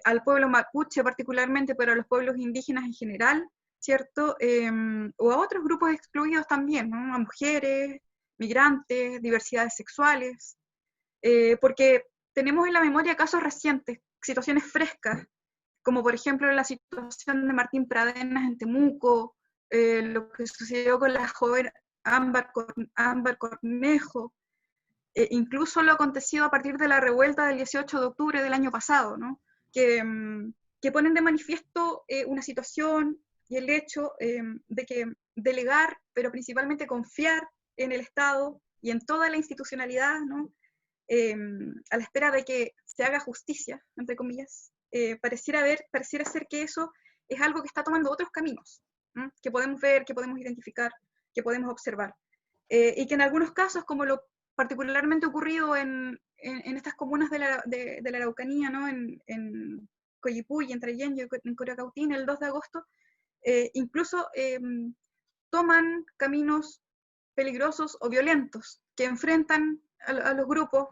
al pueblo mapuche particularmente, pero a los pueblos indígenas en general, ¿cierto? O a otros grupos excluidos también, ¿no?, a mujeres, migrantes, diversidades sexuales, porque tenemos en la memoria casos recientes, situaciones frescas, como por ejemplo la situación de Martín Pradenas en Temuco, lo que sucedió con la joven Ámbar Cornejo, incluso lo acontecido a partir de la revuelta del 18 de octubre del año pasado, ¿no?, que ponen de manifiesto una situación y el hecho de que delegar, pero principalmente confiar en el Estado y en toda la institucionalidad, ¿no?, a la espera de que se haga justicia, entre comillas, pareciera ser que eso es algo que está tomando otros caminos, ¿no?, que podemos ver, que podemos identificar, que podemos observar. Y que en algunos casos, como lo particularmente ocurrido en estas comunas de la Araucanía, ¿no? En Coyipulli, en Trellén y en Curacautín, el 2 de agosto, incluso toman caminos peligrosos o violentos que enfrentan a los grupos,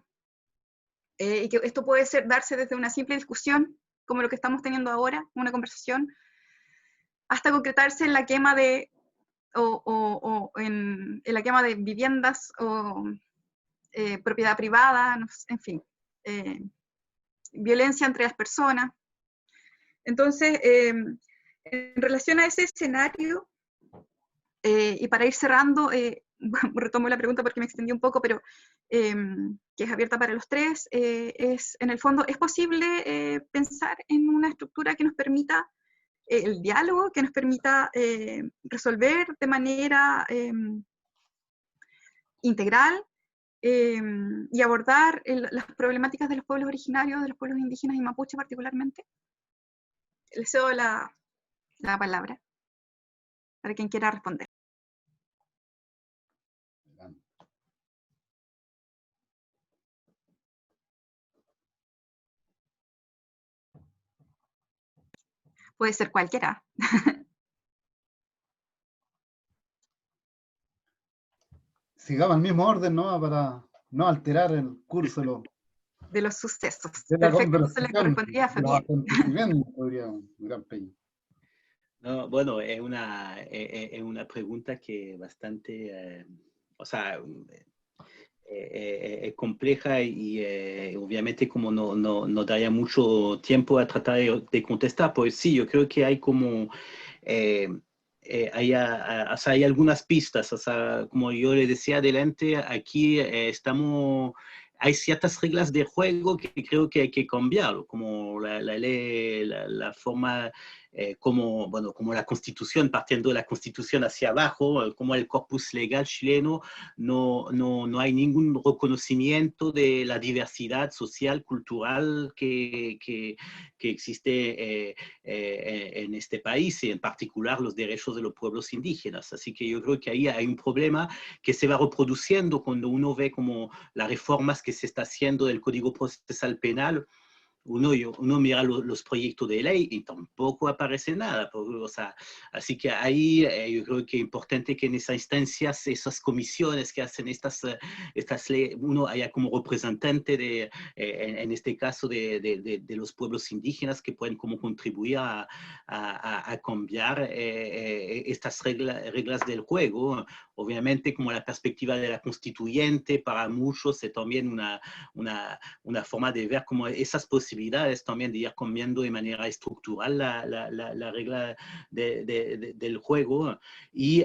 y que esto puede darse desde una simple discusión, como lo que estamos teniendo ahora, una conversación, hasta concretarse en la quema de, en la quema de viviendas o propiedad privada, no sé, en fin, violencia entre las personas. Entonces, en relación a ese escenario, y para ir cerrando, retomo la pregunta porque me extendí un poco, pero que es abierta para los tres, en el fondo, ¿es posible pensar en una estructura que nos permita el diálogo, que nos permita resolver de manera integral y abordar las problemáticas de los pueblos originarios, de los pueblos indígenas y mapuche particularmente? Les cedo la palabra para quien quiera responder. Puede ser cualquiera. Sigamos el mismo orden, ¿no? Para no alterar el curso de los sucesos. de la Perfecto, eso le conversación, correspondería a de los Fabián. acontecimientos, podríamos, Gran Peña. No, bueno, es una pregunta que bastante, o sea, es compleja y obviamente como no daría mucho tiempo a tratar de contestar, pues sí, yo creo que hay como, o sea, hay algunas pistas, o sea, como yo le decía adelante, aquí hay ciertas reglas de juego que creo que hay que cambiar, como la ley, la forma, como la Constitución, partiendo de la Constitución hacia abajo, como el corpus legal chileno, no hay ningún reconocimiento de la diversidad social, cultural que existe en este país, y en particular los derechos de los pueblos indígenas. Así que yo creo que ahí hay un problema que se va reproduciendo cuando uno ve como las reformas que se está haciendo del Código Procesal Penal. Uno mira los proyectos de ley y tampoco aparece nada. O sea, así que ahí yo creo que es importante que en esas instancias, esas comisiones que hacen estas leyes, uno haya como representante en este caso de los pueblos indígenas que pueden como contribuir a cambiar estas reglas del juego. Obviamente, como la perspectiva de la constituyente para muchos es también una forma de ver como esas posibilidades también de ir cambiando de manera estructural la regla del juego. Y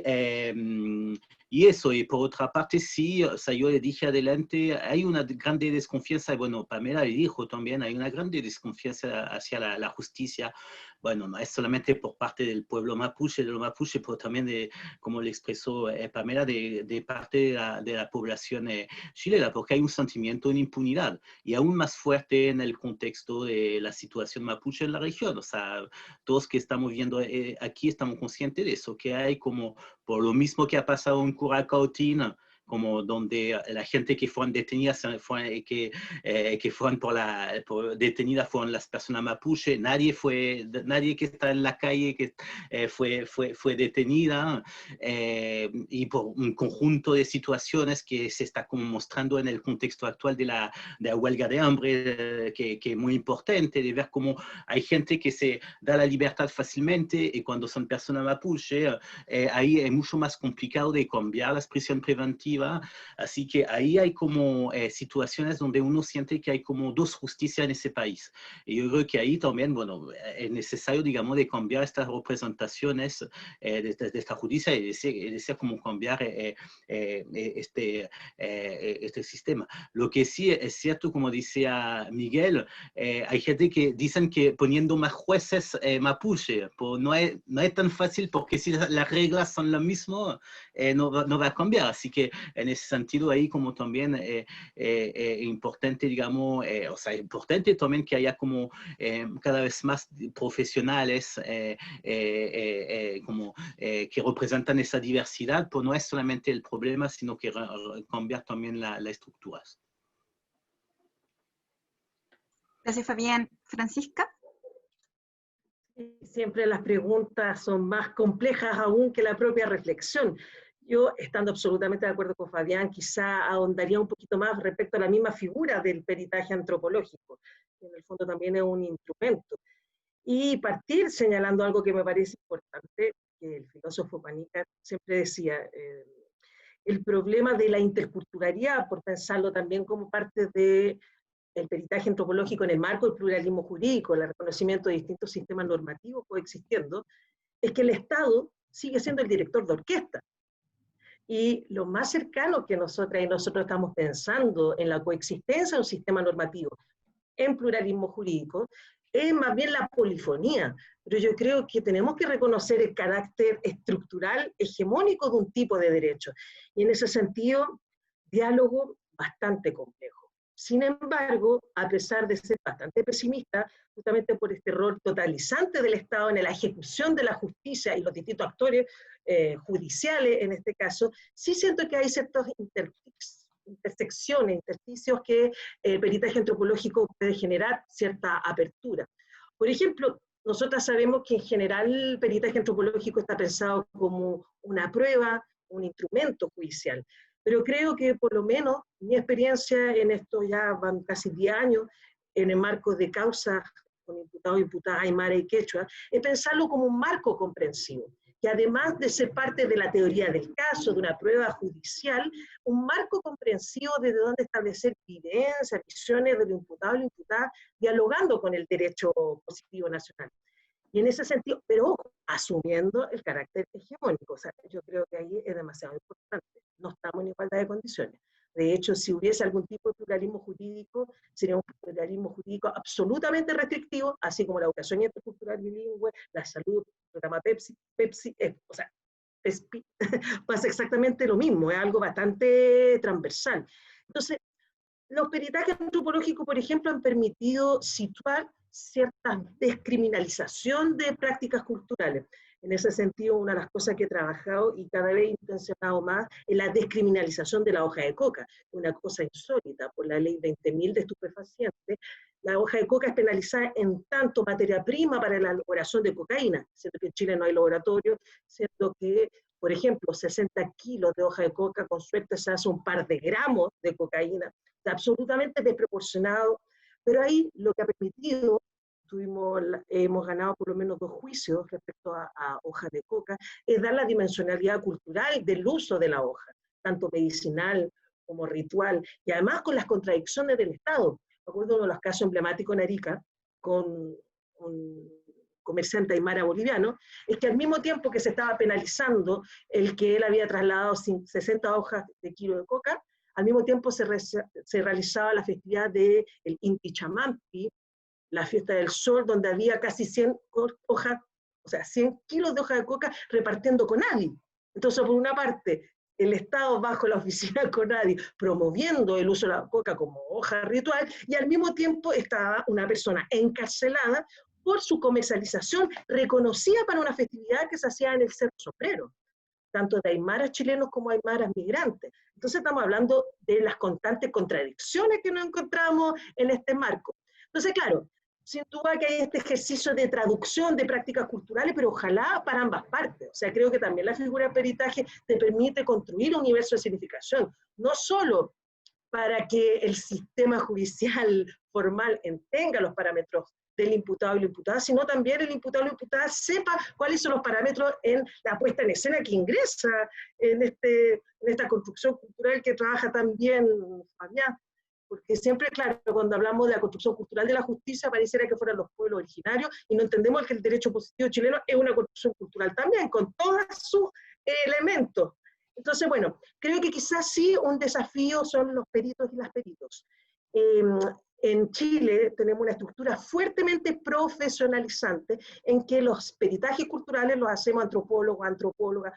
eso, y por otra parte, sí, o sea, yo le dije adelante, hay una grande desconfianza, bueno, Pamela le dijo también, hay una grande desconfianza hacia la justicia. Bueno, no es solamente por parte del pueblo mapuche, pero también como le expresó Pamela, de parte de la población chilena, porque hay un sentimiento de impunidad, y aún más fuerte en el contexto de la situación mapuche en la región. O sea, todos que estamos viendo aquí estamos conscientes de eso, que hay como, por lo mismo que ha pasado en Curacautín, como donde la gente que fueron detenidas, que fueron detenidas fueron las personas mapuche, nadie que está en la calle que fue detenida, y por un conjunto de situaciones que se está como mostrando en el contexto actual de la huelga de hambre, que es muy importante, de ver cómo hay gente que se da la libertad fácilmente, y cuando son personas mapuche, ahí es mucho más complicado de cambiar la prisión preventiva. Así que ahí hay como situaciones donde uno siente que hay como dos justicias en ese país. Y yo creo que ahí también, bueno, es necesario, digamos, de cambiar estas representaciones de esta justicia y decir cómo cambiar este sistema. Lo que sí es cierto, como decía Miguel, hay gente que dicen que poniendo más jueces mapuche, no es tan fácil, porque si las reglas son las mismas, no va a cambiar. Así que en ese sentido ahí como también importante, digamos, o sea, importante también que haya como cada vez más profesionales como, que representan esa diversidad, pues no es solamente el problema, sino que cambiar también las estructuras. Gracias, Fabián. Francisca. Siempre las preguntas son más complejas aún que la propia reflexión. Yo, estando absolutamente de acuerdo con Fabián, quizá ahondaría un poquito más respecto a la misma figura del peritaje antropológico, que en el fondo también es un instrumento. Y partir señalando algo que me parece importante, que el filósofo Panica siempre decía, el problema de la interculturalidad, por pensarlo también como parte de el peritaje antropológico en el marco del pluralismo jurídico, el reconocimiento de distintos sistemas normativos coexistiendo, es que el Estado sigue siendo el director de orquesta. Y lo más cercano que nosotras y nosotros estamos pensando en la coexistencia de un sistema normativo en pluralismo jurídico es más bien la polifonía. Pero yo creo que tenemos que reconocer el carácter estructural hegemónico de un tipo de derecho. Y en ese sentido, diálogo bastante complejo. Sin embargo, a pesar de ser bastante pesimista, justamente por este rol totalizante del Estado en la ejecución de la justicia y los distintos actores judiciales, en este caso, sí siento que hay ciertos intersecciones, intersticios que el peritaje antropológico puede generar cierta apertura. Por ejemplo, nosotras sabemos que en general el peritaje antropológico está pensado como una prueba, un instrumento judicial. Pero creo que por lo menos mi experiencia en esto ya van casi 10 años, en el marco de causas con imputados e imputadas aymara y quechua, es pensarlo como un marco comprensivo, que además de ser parte de la teoría del caso, de una prueba judicial, un marco comprensivo desde donde establecer evidencias, visiones de lo imputado y lo imputada, dialogando con el derecho positivo nacional. Y en ese sentido, pero ojo, asumiendo el carácter hegemónico, o sea, yo creo que ahí es demasiado importante. No estamos en igualdad de condiciones. De hecho, si hubiese algún tipo de pluralismo jurídico, sería un pluralismo jurídico absolutamente restrictivo, así como la educación intercultural bilingüe, la salud, el programa Pepsi, o sea, PESPI, pasa exactamente lo mismo, es algo bastante transversal. Entonces, los peritajes antropológicos, por ejemplo, han permitido situar cierta descriminalización de prácticas culturales. En ese sentido, una de las cosas que he trabajado y cada vez he intencionado más es la descriminalización de la hoja de coca, una cosa insólita por la ley 20.000 de estupefacientes. La hoja de coca es penalizada en tanto materia prima para la elaboración de cocaína, siendo que en Chile no hay laboratorio, siendo que, por ejemplo, 60 kilos de hoja de coca, con suerte se hace un par de gramos de cocaína, absolutamente desproporcionado, pero ahí lo que ha permitido, hemos ganado por lo menos 2 juicios respecto a hojas de coca, es dar la dimensionalidad cultural del uso de la hoja, tanto medicinal como ritual, y además con las contradicciones del Estado. Me acuerdo de uno de los casos emblemáticos en Arica, con un comerciante aymara boliviano, es que al mismo tiempo que se estaba penalizando el que él había trasladado 60 hojas de kilo de coca, al mismo tiempo se realizaba la festividad del Inti Chamampi, la fiesta del sol, donde había casi 100 hojas, o sea, 100 kilos de hoja de coca repartiendo CONADI. Entonces, por una parte, el Estado bajo la oficina CONADI promoviendo el uso de la coca como hoja ritual, y al mismo tiempo estaba una persona encarcelada por su comercialización reconocida para una festividad que se hacía en el Cerro Sombrero, tanto de aymaras chilenos como aymaras migrantes. Entonces estamos hablando de las constantes contradicciones que nos encontramos en este marco. Entonces, claro, sin duda que hay este ejercicio de traducción de prácticas culturales, pero ojalá para ambas partes. O sea, creo que también la figura de peritaje te permite construir un universo de significación, no solo para que el sistema judicial formal tenga los parámetros del imputado y la imputada, sino también el imputado y la imputada sepa cuáles son los parámetros en la puesta en escena que ingresa en esta construcción cultural que trabaja también Fabián. Porque siempre, claro, cuando hablamos de la construcción cultural de la justicia, pareciera que fueran los pueblos originarios, y no entendemos que el derecho positivo chileno es una construcción cultural también, con todos sus elementos. Entonces, bueno, creo que quizás sí un desafío son los peritos y las peritos. En Chile tenemos una estructura fuertemente profesionalizante en que los peritajes culturales los hacemos antropólogos, antropólogas,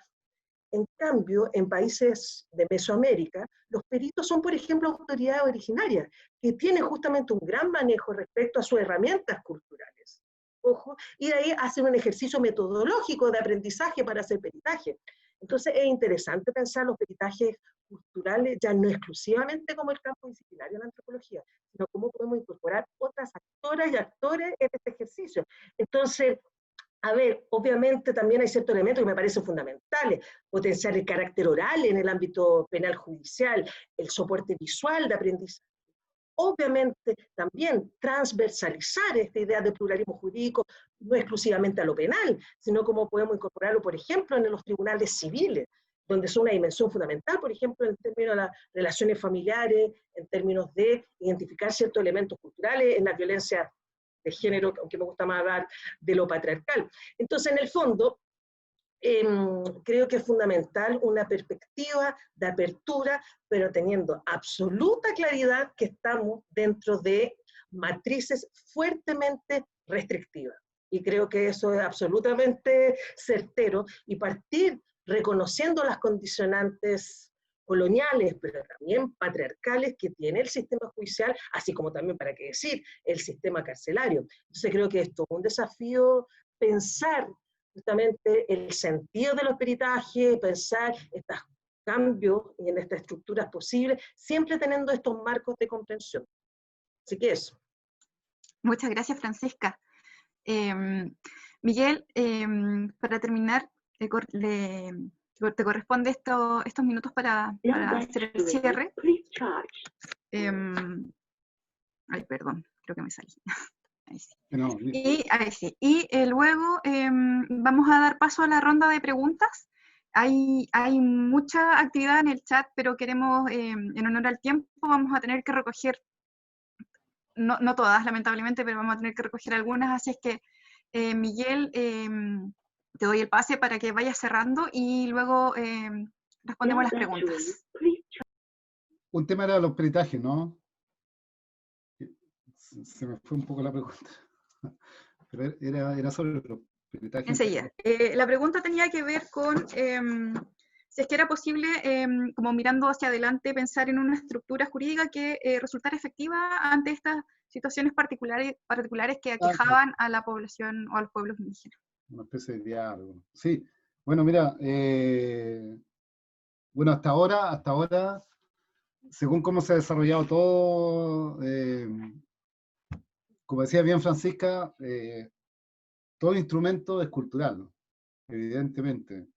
En cambio, en países de Mesoamérica, los peritos son, por ejemplo, autoridades originarias, que tienen justamente un gran manejo respecto a sus herramientas culturales. Ojo, y de ahí hacen un ejercicio metodológico de aprendizaje para hacer peritaje. Entonces es interesante pensar los peritajes culturales ya no exclusivamente como el campo disciplinario de la antropología, sino cómo podemos incorporar otras actoras y actores en este ejercicio. Entonces, a ver, obviamente también hay ciertos elementos que me parecen fundamentales, potenciar el carácter oral en el ámbito penal judicial, el soporte visual de aprendizaje. Obviamente también transversalizar esta idea de pluralismo jurídico, no exclusivamente a lo penal, sino cómo podemos incorporarlo, por ejemplo, en los tribunales civiles, donde es una dimensión fundamental, por ejemplo, en términos de las relaciones familiares, en términos de identificar ciertos elementos culturales, en la violencia de género, aunque me gusta más hablar de lo patriarcal. Entonces, en el fondo, creo que es fundamental una perspectiva de apertura, pero teniendo absoluta claridad que estamos dentro de matrices fuertemente restrictivas. Y creo que eso es absolutamente certero, y partir reconociendo las condicionantes coloniales, pero también patriarcales que tiene el sistema judicial, así como también, para qué decir, el sistema carcelario. Entonces creo que esto es un desafío, pensar justamente el sentido de los peritajes, pensar estos cambios y en estas estructuras posibles, siempre teniendo estos marcos de comprensión. Así que eso. Muchas gracias, Francisca. Miguel, para terminar, te corresponde estos minutos para hacer el cierre. Ay, perdón, creo que me salí. Ahí sí. No, Ahí sí. Y luego vamos a dar paso a la ronda de preguntas. Hay mucha actividad en el chat, pero queremos, en honor al tiempo, vamos a tener que recoger, no todas, lamentablemente, pero vamos a tener que recoger algunas, así es que, Miguel, te doy el pase para que vayas cerrando y luego respondemos las preguntas. un tema era los peritajes, ¿no? Se me fue un poco la pregunta. Pero era sobre los peritajes. Enseguida. La pregunta tenía que ver con si es que era posible, como mirando hacia adelante, pensar en una estructura jurídica que resultara efectiva ante estas situaciones particulares que aquejaban a la población o a los pueblos indígenas. Una especie de diálogo. Sí, bueno, mira, bueno, hasta ahora, según cómo se ha desarrollado todo, como decía bien Francisca, todo instrumento es cultural, ¿no? Evidentemente.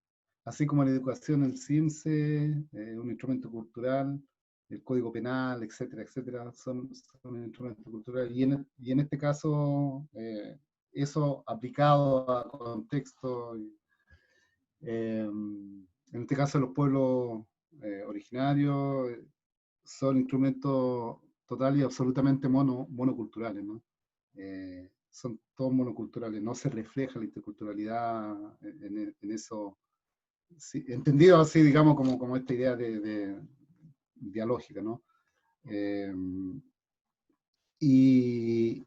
Así como la educación, el CIMSE, un instrumento cultural, el Código Penal, etcétera, etcétera, son instrumentos culturales. Y en este caso, eso aplicado a contexto, en este caso los pueblos originarios, son instrumentos total y absolutamente monoculturales, ¿no? Son todos monoculturales, no se refleja la interculturalidad en eso, sí, entendido así, digamos, como esta idea de dialógica, ¿no? Y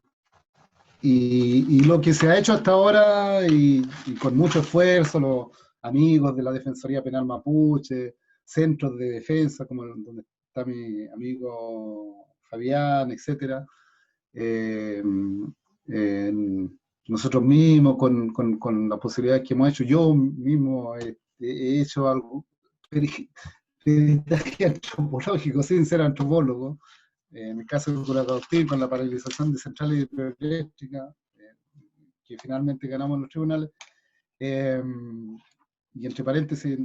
lo que se ha hecho hasta ahora, y con mucho esfuerzo, los amigos de la Defensoría Penal Mapuche, centros de defensa, como donde está mi amigo Fabián, etcétera, nosotros mismos, con las posibilidades que hemos hecho, yo mismo he hecho algo peritaje antropológico sin ser antropólogo, en el caso de Curacautín, con la paralización de centrales hidroeléctricas, que finalmente ganamos en los tribunales. Y entre paréntesis,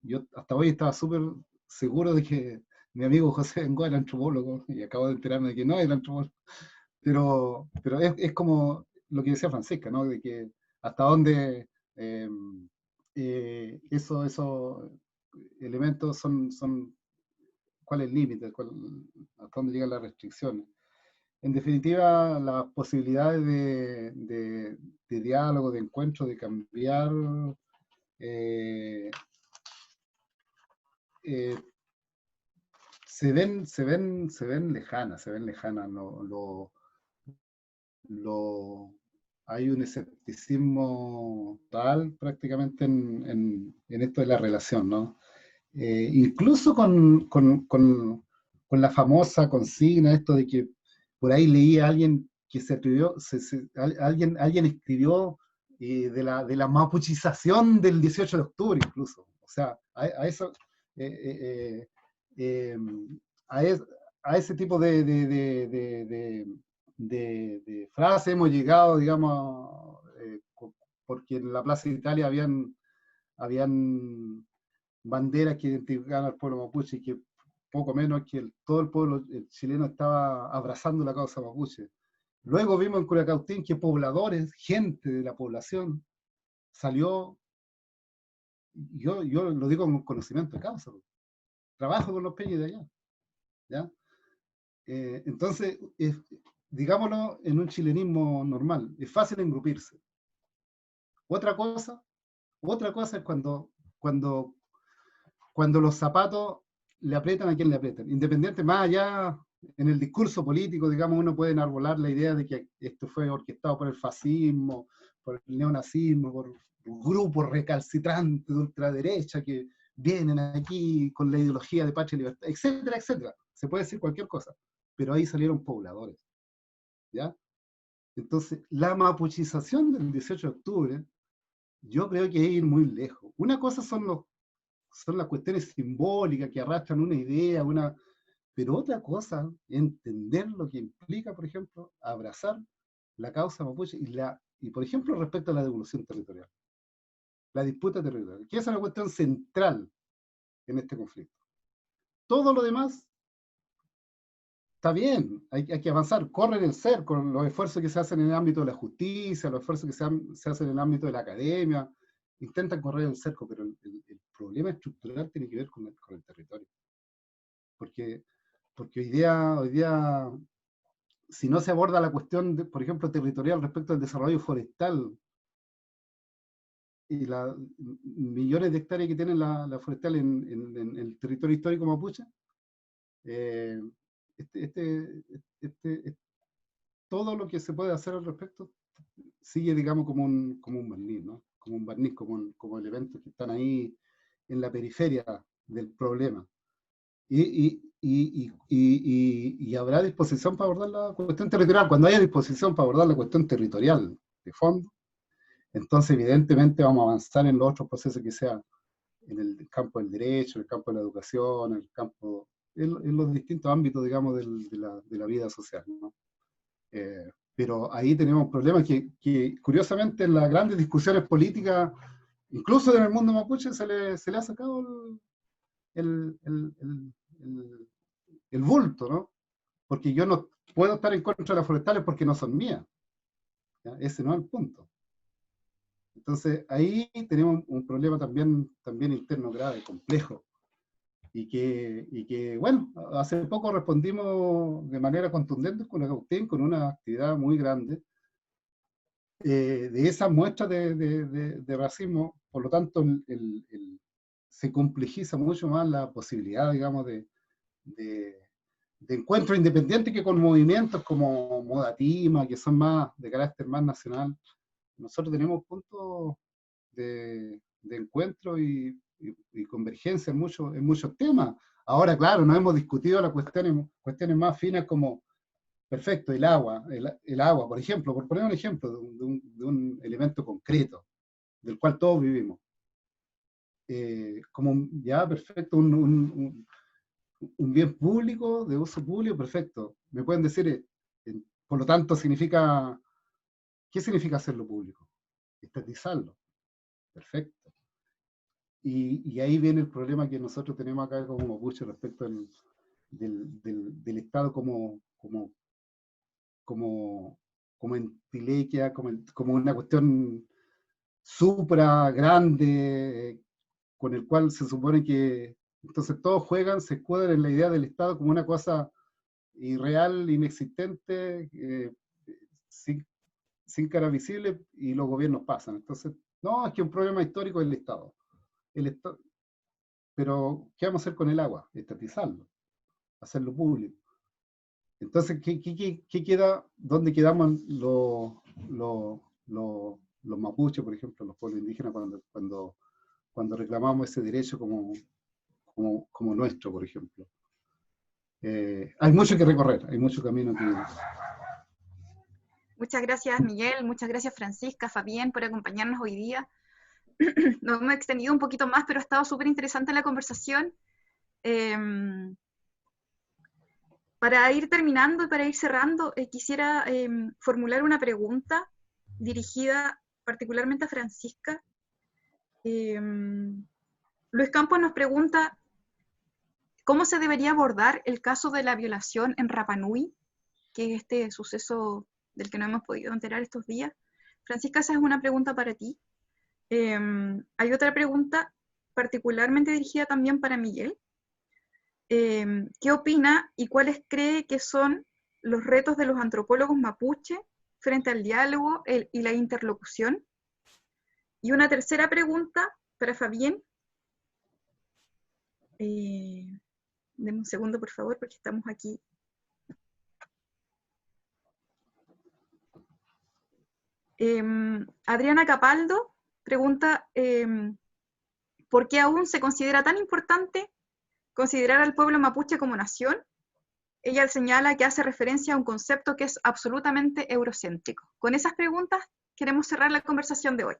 yo hasta hoy estaba súper seguro de que mi amigo José Bengoa era antropólogo, y acabo de enterarme de que no era antropólogo. Pero es como lo que decía Francisca, ¿no? De que hasta dónde esos elementos son cuál es el límite, hasta dónde llegan las restricciones. En definitiva, las posibilidades de diálogo, de encuentro, de cambiar, se ven lejanas, hay un escepticismo total prácticamente en esto de la relación, ¿no? Incluso con la famosa consigna, esto de que por ahí leí a alguien que se atrevió, alguien escribió de la mapuchización del 18 de octubre incluso. O sea, a eso, eh, eh, a, es, a ese tipo de frase hemos llegado, digamos, porque en la Plaza de Italia habían banderas que identificaban al pueblo mapuche y que poco menos que todo el pueblo chileno estaba abrazando la causa mapuche. Luego vimos en Curacautín que pobladores, gente de la población, salió, yo lo digo con conocimiento de causa, trabajo con los peñas de allá, ¿ya? Entonces, digámoslo en un chilenismo normal, es fácil engrupirse. Otra cosa es cuando los zapatos le aprietan a quien le aprietan. Independiente, más allá, en el discurso político, digamos, uno puede enarbolar la idea de que esto fue orquestado por el fascismo, por el neonazismo, por grupos recalcitrantes de ultraderecha que vienen aquí con la ideología de patria y libertad, etcétera, etcétera. Se puede decir cualquier cosa, pero ahí salieron pobladores, ¿ya? Entonces, la mapuchización del 18 de octubre, yo creo que es ir muy lejos. Una cosa son las cuestiones simbólicas que arrastran una idea, pero otra cosa, entender lo que implica, por ejemplo, abrazar la causa mapuche y por ejemplo, respecto a la devolución territorial, la disputa territorial, que es una cuestión central en este conflicto. Todo lo demás está bien, hay que avanzar, corren el cerco, con los esfuerzos que se hacen en el ámbito de la justicia, los esfuerzos que se hacen en el ámbito de la academia, intentan correr el cerco, pero el problema estructural tiene que ver con el territorio. Porque hoy día, si no se aborda la cuestión, por ejemplo, territorial respecto al desarrollo forestal y las millones de hectáreas que tiene la forestal en el territorio histórico mapuche, todo lo que se puede hacer al respecto sigue, digamos, como un barniz, ¿no? Como un barniz, como elementos que están ahí en la periferia del problema. Y habrá disposición para abordar la cuestión territorial. Cuando haya disposición para abordar la cuestión territorial de fondo, entonces evidentemente vamos a avanzar en los otros procesos que sean en el campo del derecho, en el campo de la educación, en los distintos ámbitos, digamos, de la vida social, ¿no? Pero ahí tenemos problemas que curiosamente en las grandes discusiones políticas, incluso en el mundo mapuche, se le ha sacado el bulto, ¿no? Porque yo no puedo estar en contra de las forestales porque no son mías. ¿Ya? Ese no es el punto. Entonces ahí tenemos un problema también interno grave, complejo. Y que, bueno, hace poco respondimos de manera contundente con Curacautín, con una actividad muy grande, de esa muestra de racismo. Por lo tanto, se complejiza mucho más la posibilidad, digamos, de encuentros independientes que con movimientos como Modatima, que son más de carácter más nacional. Nosotros tenemos puntos de encuentro y convergencia en muchos temas. Ahora, claro, no hemos discutido las cuestiones más finas como, perfecto, el agua, por ejemplo, por poner un ejemplo de un elemento concreto, del cual todos vivimos. Como ya, perfecto, un bien público, de uso público, perfecto. Me pueden decir, por lo tanto, ¿qué significa hacerlo público? Estatizarlo. Perfecto. Y ahí viene el problema que nosotros tenemos acá como mapuche respecto del Estado como entelequia, como una cuestión supra grande, con el cual se supone que entonces todos juegan, se escudan en la idea del Estado como una cosa irreal, inexistente, sin cara visible, y los gobiernos pasan. Entonces, no, es que un problema histórico es el Estado. Pero, ¿qué vamos a hacer con el agua? Estatizarlo, hacerlo público. Entonces, ¿qué queda? ¿Dónde quedamos mapuche, por ejemplo, los pueblos indígenas, cuando reclamamos ese derecho como nuestro, por ejemplo. Hay mucho que recorrer, hay mucho camino que ir. Muchas gracias, Miguel, muchas gracias, Francisca, Fabián, por acompañarnos hoy día. Nos hemos extendido un poquito más, pero ha estado súper interesante la conversación. Para ir terminando y para ir cerrando, quisiera formular una pregunta dirigida particularmente a Francisca. Luis Campos nos pregunta, ¿cómo se debería abordar el caso de la violación en Rapa Nui, que es este suceso del que no hemos podido enterar estos días? Francisca, esa es una pregunta para ti. Hay otra pregunta particularmente dirigida también para Miguel. ¿Qué opina y cuáles cree que son los retos de los antropólogos mapuche frente al diálogo y la interlocución? Y una tercera pregunta para Fabián. Deme un segundo, por favor, porque estamos aquí. Adriana Capaldo pregunta, ¿por qué aún se considera tan importante considerar al pueblo mapuche como nación? Ella señala que hace referencia a un concepto que es absolutamente eurocéntrico. Con esas preguntas queremos cerrar la conversación de hoy.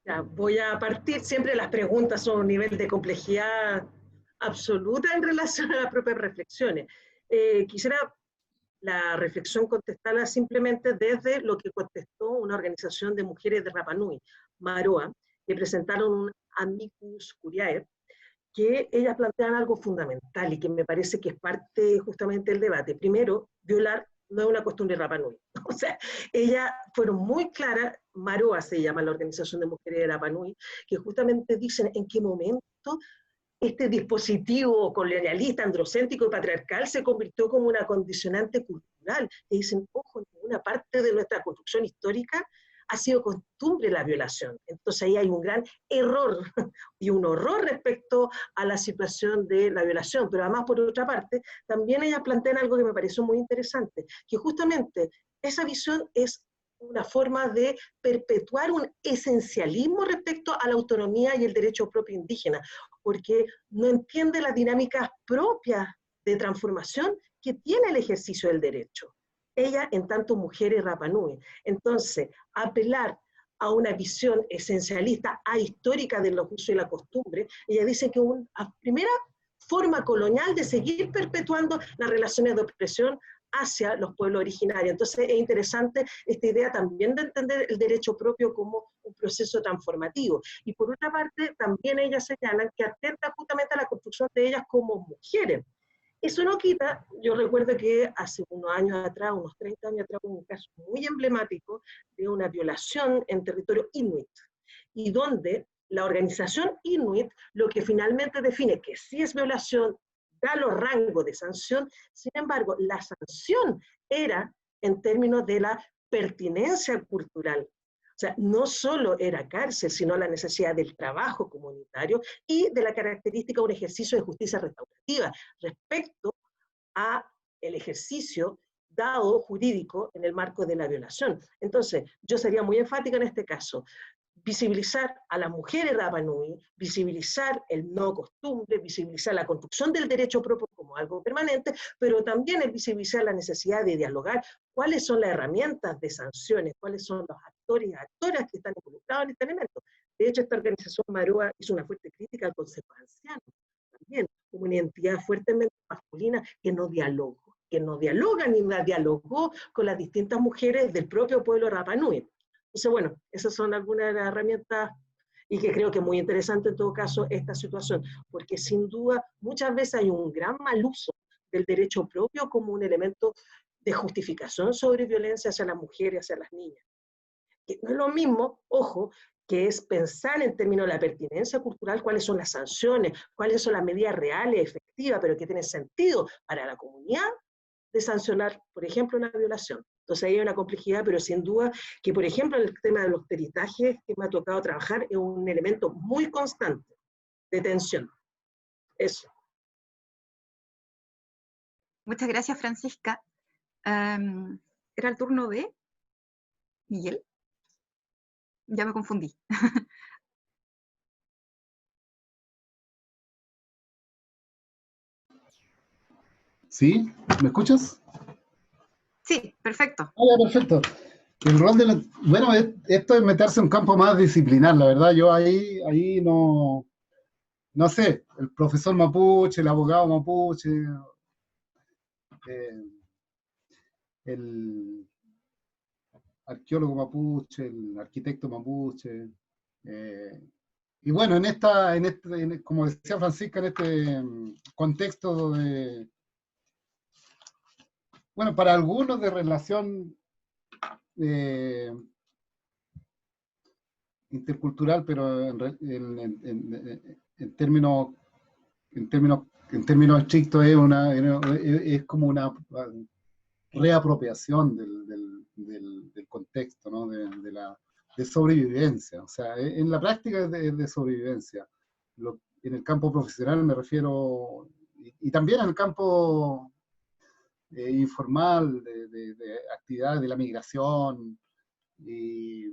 Ya, voy a partir, siempre las preguntas son un nivel de complejidad absoluta en relación a las propias reflexiones. Quisiera la reflexión contestarla simplemente desde lo que contestó una organización de mujeres de Rapa Nui, Maroa, que presentaron un amicus curiae, que ellas plantean algo fundamental y que me parece que es parte justamente del debate. Primero, violar no es una costumbre Rapa Nui. O sea, ellas fueron muy claras, Maroa se llama la organización de mujeres de Rapa Nui, que justamente dicen en qué momento este dispositivo colonialista, androcéntrico y patriarcal se convirtió como una condicionante cultural. Y dicen, ojo, en ninguna parte de nuestra construcción histórica ha sido costumbre la violación. Entonces ahí hay un gran error y un horror respecto a la situación de la violación. Pero además, por otra parte, también ellas plantean algo que me pareció muy interesante, que justamente esa visión es una forma de perpetuar un esencialismo respecto a la autonomía y el derecho propio indígena, porque no entiende las dinámicas propias de transformación que tiene el ejercicio del derecho. Ella, en tanto mujeres Rapa Nui. Entonces, apelar a una visión esencialista, ahistórica de los usos y la costumbre, ella dice que una primera forma colonial de seguir perpetuando las relaciones de opresión hacia los pueblos originarios. Entonces es interesante esta idea también de entender el derecho propio como un proceso transformativo. Y por otra parte, también ellas señalan que atenta justamente a la construcción de ellas como mujeres. Eso no quita, yo recuerdo que hace unos años atrás, unos 30 años atrás, hubo un caso muy emblemático de una violación en territorio inuit, y donde la organización inuit lo que finalmente define que sí es violación, da los rangos de sanción, sin embargo, la sanción era en términos de la pertinencia cultural. O sea, no solo era cárcel, sino la necesidad del trabajo comunitario y de la característica de un ejercicio de justicia restaurativa respecto a el ejercicio dado jurídico en el marco de la violación. Entonces, yo sería muy enfática en este caso. Visibilizar a las mujeres Rapa Nui, visibilizar el no costumbre, visibilizar la construcción del derecho propio como algo permanente, pero también el visibilizar la necesidad de dialogar cuáles son las herramientas de sanciones, cuáles son los actores y actoras que están involucrados en este elemento. De hecho, esta organización Maroa hizo una fuerte crítica al Consejo Anciano, también como una entidad fuertemente masculina que no dialoga ni dialogó con las distintas mujeres del propio pueblo Rapa Nui. Entonces, bueno, esas son algunas de las herramientas y que creo que es muy interesante en todo caso esta situación, porque sin duda muchas veces hay un gran mal uso del derecho propio como un elemento de justificación sobre violencia hacia las mujeres, hacia las niñas. Que no es lo mismo, ojo, que es pensar en términos de la pertinencia cultural, cuáles son las sanciones, cuáles son las medidas reales, efectivas, pero que tienen sentido para la comunidad, de sancionar, por ejemplo, una violación. Entonces ahí hay una complejidad, pero sin duda que, por ejemplo, el tema de los peritajes que me ha tocado trabajar es un elemento muy constante de tensión. Eso. Muchas gracias, Francisca. Era el turno de Miguel, ya me confundí. ¿Sí? ¿Me escuchas? Sí, perfecto. Ah, ya, perfecto. El rol de bueno, esto es meterse en un campo más disciplinar, la verdad, yo ahí no sé, el profesor mapuche, el abogado mapuche, eh, el arqueólogo mapuche, el arquitecto mapuche, eh, y bueno, como decía Francisca, en este contexto de, bueno, para algunos de relación eh, intercultural, pero en términos en términos estrictos es como una reapropiación del contexto, ¿no? De sobrevivencia. O sea, en la práctica es de sobrevivencia. En el campo profesional me refiero, y también en el campo informal, de actividades de la migración, y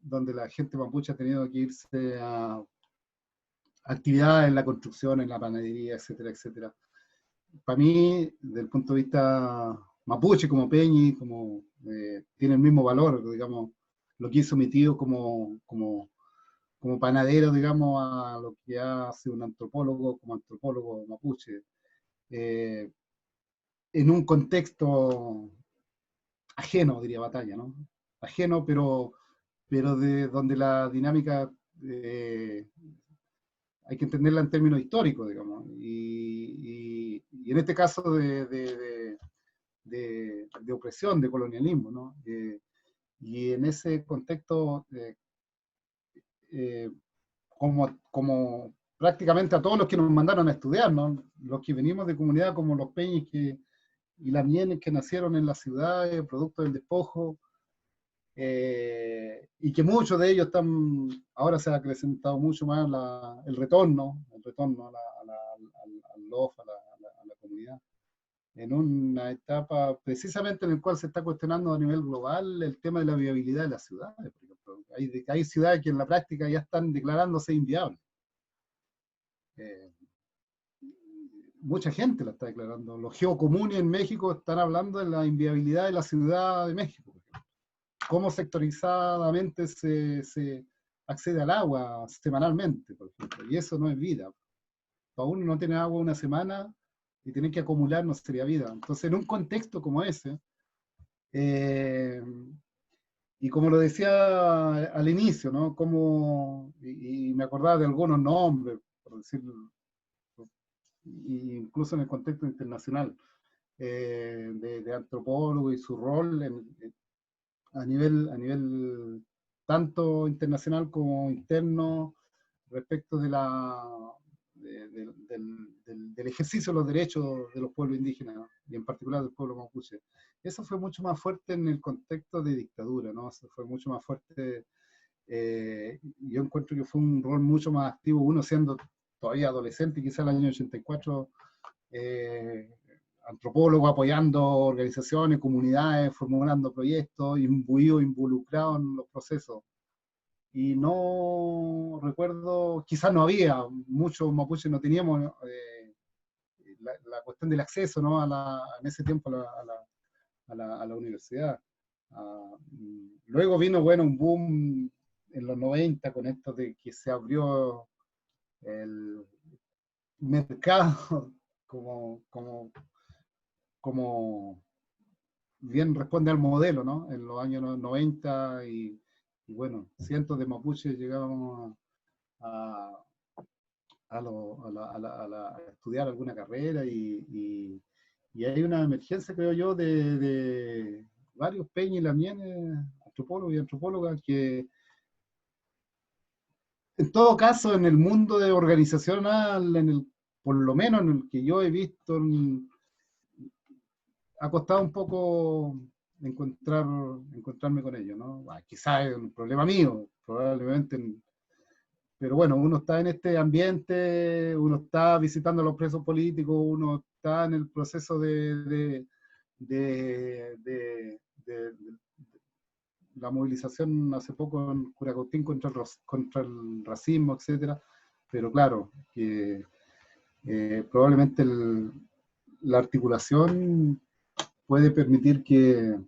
donde la gente mapuche ha tenido que irse a actividades en la construcción, en la panadería, etcétera, etcétera. Para mí, desde el punto de vista mapuche, como Peñi, tiene el mismo valor, digamos, lo que hizo mi tío como panadero, digamos, a lo que hace un antropólogo como antropólogo mapuche, eh, en un contexto ajeno, diría Batalla, ¿no? Ajeno, pero de donde la dinámica hay que entenderla en términos históricos, digamos, y en este caso de opresión, de colonialismo, ¿no? Y en ese contexto, eh, como prácticamente a todos los que nos mandaron a estudiar, ¿no? Los que venimos de comunidades como los Peñis y las Mienes que nacieron en las ciudades, producto del despojo, y que muchos de ellos ahora se ha acrecentado mucho más el retorno al LOF, a la comunidad, en una etapa precisamente en la cual se está cuestionando a nivel global el tema de la viabilidad de las ciudades. Por ejemplo. Hay ciudades que en la práctica ya están declarándose inviables. Mucha gente la está declarando. Los geocomunes en México están hablando de la inviabilidad de la Ciudad de México. Cómo sectorizadamente se accede al agua semanalmente, por ejemplo. Y eso no es vida. Para uno no tiene agua una semana y tener que acumular no sería vida. Entonces, en un contexto como ese, y como lo decía al inicio, ¿no? Y me acordaba de algunos nombres, por decirlo, incluso en el contexto internacional, de antropólogo y su rol a nivel tanto internacional como interno respecto del ejercicio de los derechos de los pueblos indígenas, ¿no? Y en particular del pueblo mapuche. Eso fue mucho más fuerte en el contexto de dictadura, ¿no? Eso fue mucho más fuerte. Yo encuentro que fue un rol mucho más activo, uno siendo todavía adolescente, quizá el año 84, antropólogo apoyando organizaciones, comunidades, formulando proyectos, imbuido, involucrado en los procesos. Y no recuerdo, quizás no había, muchos mapuches no teníamos la cuestión del acceso, ¿no? En ese tiempo a la universidad. Luego vino, bueno, un boom en los 90 con esto de que se abrió el mercado como bien responde al modelo, ¿no? En los años 90 y bueno, cientos de mapuches llegaban a estudiar alguna carrera y hay una emergencia, creo yo, de varios peñas y lamienes, antropólogos y antropólogas que en todo caso en el mundo de organizacional, por lo menos en el que yo he visto, ha costado un poco encontrarme con ellos, ¿no? Quizás es un problema mío, probablemente, pero bueno, uno está en este ambiente, uno está visitando a los presos políticos, uno está en el proceso de la movilización hace poco en Curacautín contra el racismo, etcétera, pero claro, que probablemente la articulación puede permitir que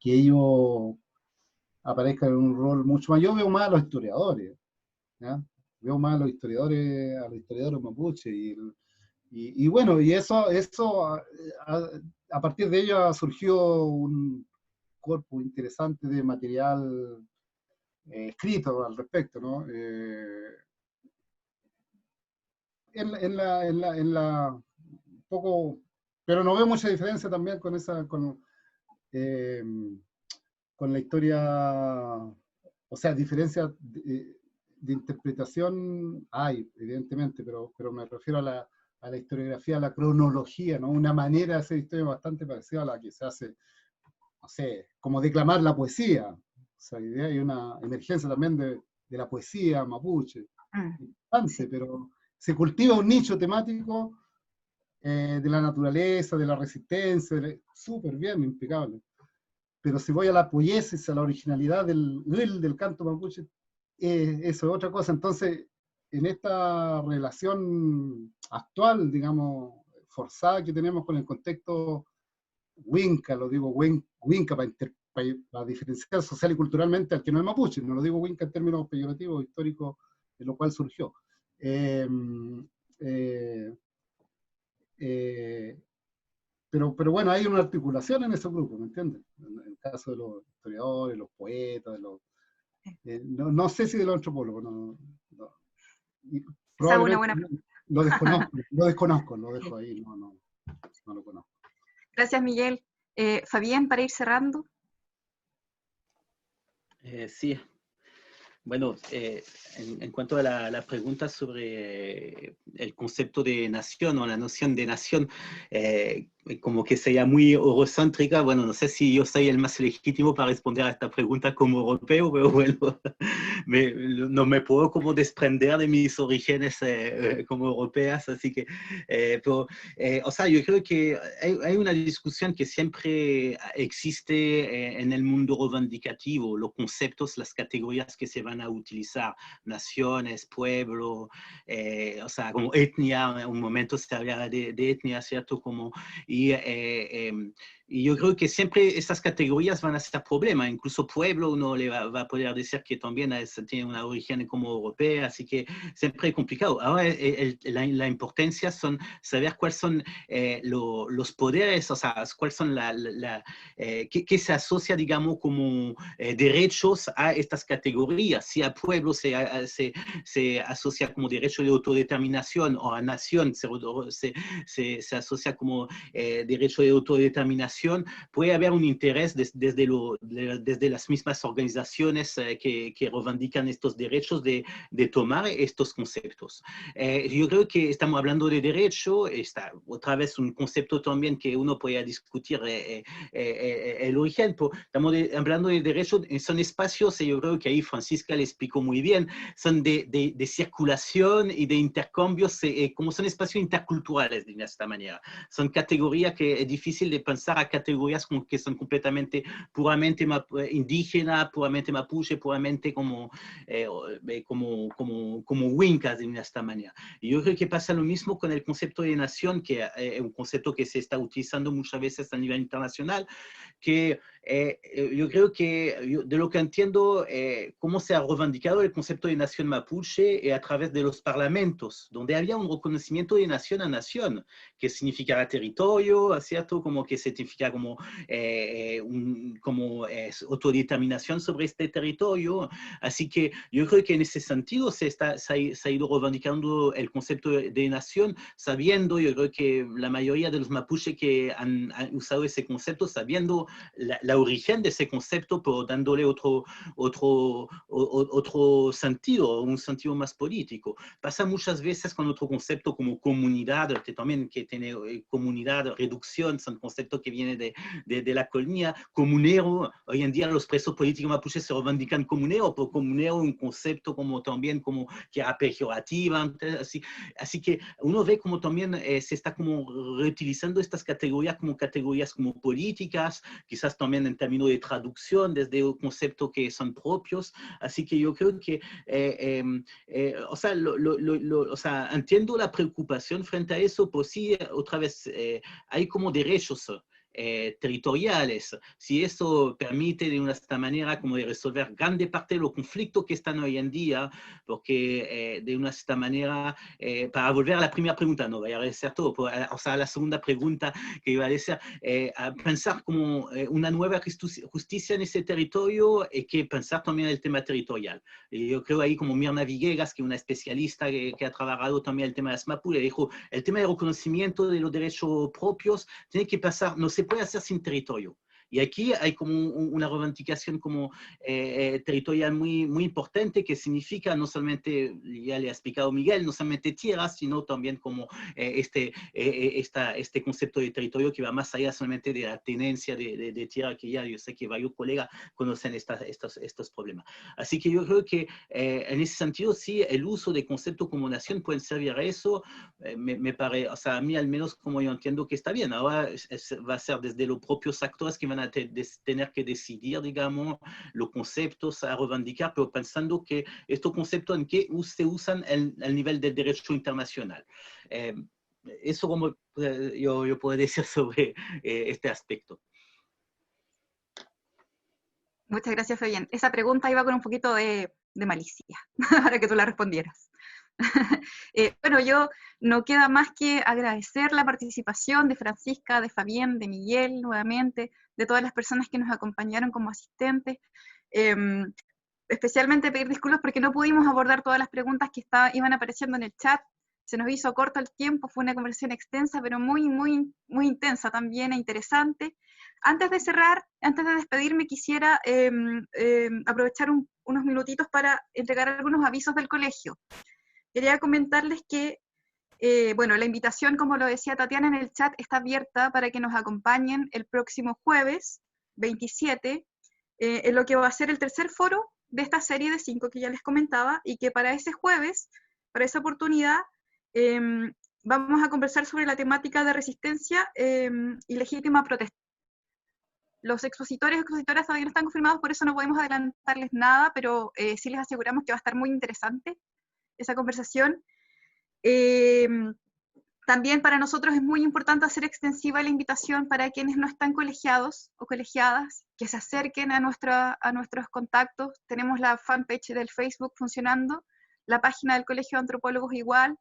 ellos aparezcan en un rol mucho más. Yo veo más a los historiadores, ¿ya? Veo más a los historiadores mapuche, y bueno, y eso a partir de ello surgió un cuerpo interesante de material escrito al respecto, ¿no? Un poco, pero no veo mucha diferencia también con la historia, o sea, diferencia de interpretación hay, evidentemente, pero me refiero a la historiografía, a la cronología, ¿no? Una manera de hacer historia bastante parecida a la que se hace, no sé, como declamar la poesía. O sea, hay una emergencia también de la poesía mapuche, importante, pero se cultiva un nicho temático de la naturaleza, de la resistencia, súper bien, impecable. Pero si voy a la poiesis, a la originalidad del canto mapuche, eso es otra cosa. Entonces, en esta relación actual, digamos, forzada que tenemos con el contexto Winca, lo digo Winca para diferenciar social y culturalmente al que no es mapuche, no lo digo Winca en términos peyorativos, históricos, de lo cual surgió. Pero bueno, hay una articulación en esos grupos, ¿me entiendes? En el caso de los historiadores, los poetas, no sé si de los antropólogos, Esa es una probablemente buena... lo dejo ahí, no lo conozco. Gracias, Miguel. Fabián, para ir cerrando. Sí. Bueno, en cuanto a la pregunta sobre el concepto de nación o la noción de nación, como que sea muy eurocéntrica, bueno, no sé si yo soy el más legítimo para responder a esta pregunta como europeo, pero bueno, no me puedo como desprender de mis orígenes como europeas, así que, pero, o sea, yo creo que hay una discusión que siempre existe en el mundo reivindicativo, los conceptos, las categorías que se van a utilizar, naciones, pueblo, o sea, como etnia, en un momento se hablaba de etnia, ¿cierto? Y yo creo que siempre estas categorías van a ser problema, incluso pueblo uno le va a poder decir que también tiene una origen como europea, así que siempre es complicado. Ahora la importancia son saber cuáles son los poderes, o sea, cuáles son qué se asocia, digamos, como derechos a estas categorías. Si a pueblo se asocia como derecho de autodeterminación o a nación se asocia como derecho de autodeterminación, puede haber un interés desde las mismas organizaciones que reivindican estos derechos de tomar estos conceptos. Yo creo que estamos hablando de derecho, está otra vez un concepto también que uno puede discutir el origen, pero estamos hablando de derecho, son espacios, y yo creo que ahí Francisca le explicó muy bien, son de circulación y de intercambios, como son espacios interculturales de esta manera. Son categorías que es difícil de pensar a categorías que son completamente, puramente indígenas, puramente mapuche, puramente como wincas de esta manera. Y yo creo que pasa lo mismo con el concepto de nación, que es un concepto que se está utilizando muchas veces a nivel internacional, que yo creo que, de lo que entiendo, cómo se ha reivindicado el concepto de nación mapuche a través de los parlamentos, donde había un reconocimiento de nación a nación, que significará territorio, ¿cierto? Como que significa como autodeterminación sobre este territorio. Así que yo creo que en ese sentido se ha ido reivindicando el concepto de nación, sabiendo, yo creo que la mayoría de los mapuches que han usado ese concepto, sabiendo la origen de ese concepto, pero dándole otro sentido, un sentido más político. Pasa muchas veces con otro concepto como comunidad, que tiene comunidad, reducción, son conceptos que vienen de la colonia, comune, comunero, hoy en día los presos políticos mapuches se reivindican comunero, pero comunero es un concepto como también como que era peyorativo, así que uno ve como también se está como reutilizando estas categorías como políticas, quizás también en términos de traducción desde un concepto que son propios, así que yo creo que o sea, entiendo la preocupación frente a eso, pues sí, otra vez, hay como derechos territoriales. Si eso permite de esta manera como de resolver grande parte de los conflictos que están hoy en día, porque de esta manera, para volver a la primera pregunta, no voy a decir todo, o sea, a la segunda pregunta que iba a decir, a pensar como una nueva justicia en ese territorio y que pensar también el tema territorial. Y yo creo ahí como Mirna Villegas, que es una especialista que ha trabajado también el tema de SMAPU, le dijo, el tema de reconocimiento de los derechos propios tiene que pasar, no se puede hacer sin territorio. Y aquí hay como una reivindicación como territorial muy importante, que significa no solamente, ya le ha explicado Miguel, no solamente tierras, sino también como este concepto de territorio que va más allá solamente de la tenencia de tierra, que ya yo sé que varios colegas conocen estos problemas. Así que yo creo que en ese sentido sí, el uso de conceptos como nación pueden servir a eso, me parece, o sea, a mí al menos como yo entiendo que está bien. Ahora va a ser desde los propios actores que van a tener que decidir, digamos, los conceptos a reivindicar, pero pensando que estos conceptos en qué se usan al nivel del derecho internacional. Eso como yo puedo decir sobre este aspecto. Muchas gracias, Fabián. Esa pregunta iba con un poquito de malicia, para que tú la respondieras. Bueno, yo no queda más que agradecer la participación de Francisca, de Fabián, de Miguel nuevamente, de todas las personas que nos acompañaron como asistentes. Especialmente pedir disculpas porque no pudimos abordar todas las preguntas que iban apareciendo en el chat. Se nos hizo corto el tiempo, fue una conversación extensa, pero muy intensa también e interesante. Antes de cerrar, antes de despedirme, quisiera aprovechar unos minutitos para entregar algunos avisos del colegio. Quería comentarles que, bueno, la invitación, como lo decía Tatiana en el chat, está abierta para que nos acompañen el próximo jueves 27, en lo que va a ser el tercer foro de esta serie de 5 que ya les comentaba, y que para ese jueves, para esa oportunidad, vamos a conversar sobre la temática de resistencia y legítima protesta. Los expositores y expositoras todavía no están confirmados, por eso no podemos adelantarles nada, pero sí les aseguramos que va a estar muy interesante esa conversación. También para nosotros es muy importante hacer extensiva la invitación para quienes no están colegiados o colegiadas, que se acerquen a nuestros contactos. Tenemos la fanpage del Facebook funcionando, la página del Colegio de Antropólogos igual.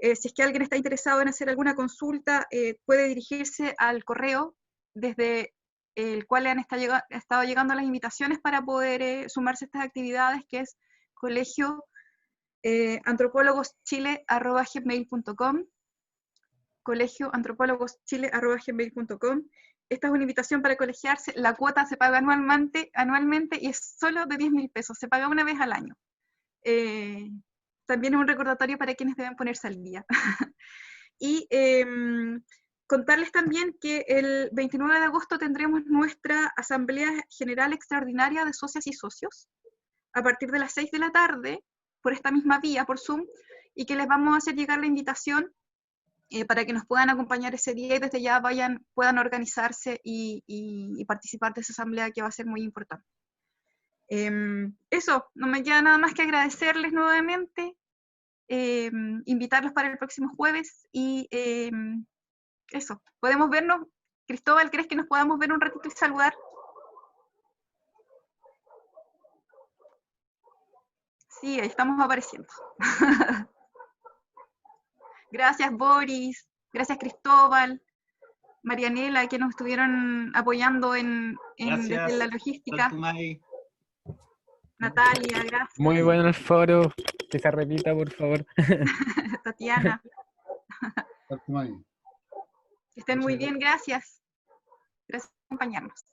Si es que alguien está interesado en hacer alguna consulta, puede dirigirse al correo desde el cual han estado llegando las invitaciones para poder sumarse a estas actividades, que es colegioantropólogoschile@gmail.com, colegioantropólogoschile@gmail.com. Esta es una invitación para colegiarse. La cuota se paga anualmente y es solo de 10.000 pesos, se paga una vez al año. También es un recordatorio para quienes deben ponerse al día. Y contarles también que el 29 de agosto tendremos nuestra Asamblea General Extraordinaria de Socias y Socios, a partir de las 6 de la tarde, por esta misma vía, por Zoom, y que les vamos a hacer llegar la invitación para que nos puedan acompañar ese día y desde ya puedan organizarse y participar de esa asamblea, que va a ser muy importante. Eso, no me queda nada más que agradecerles nuevamente, invitarlos para el próximo jueves y eso, podemos vernos. Cristóbal, ¿crees que nos podamos ver un ratito y saludar? Sí, ahí estamos apareciendo. Gracias, Boris. Gracias, Cristóbal. Marianela, que nos estuvieron apoyando desde la logística. Natalia, gracias. Muy bueno el foro. Que se repita, por favor. Tatiana. Que estén muy bien, gracias. Gracias por acompañarnos.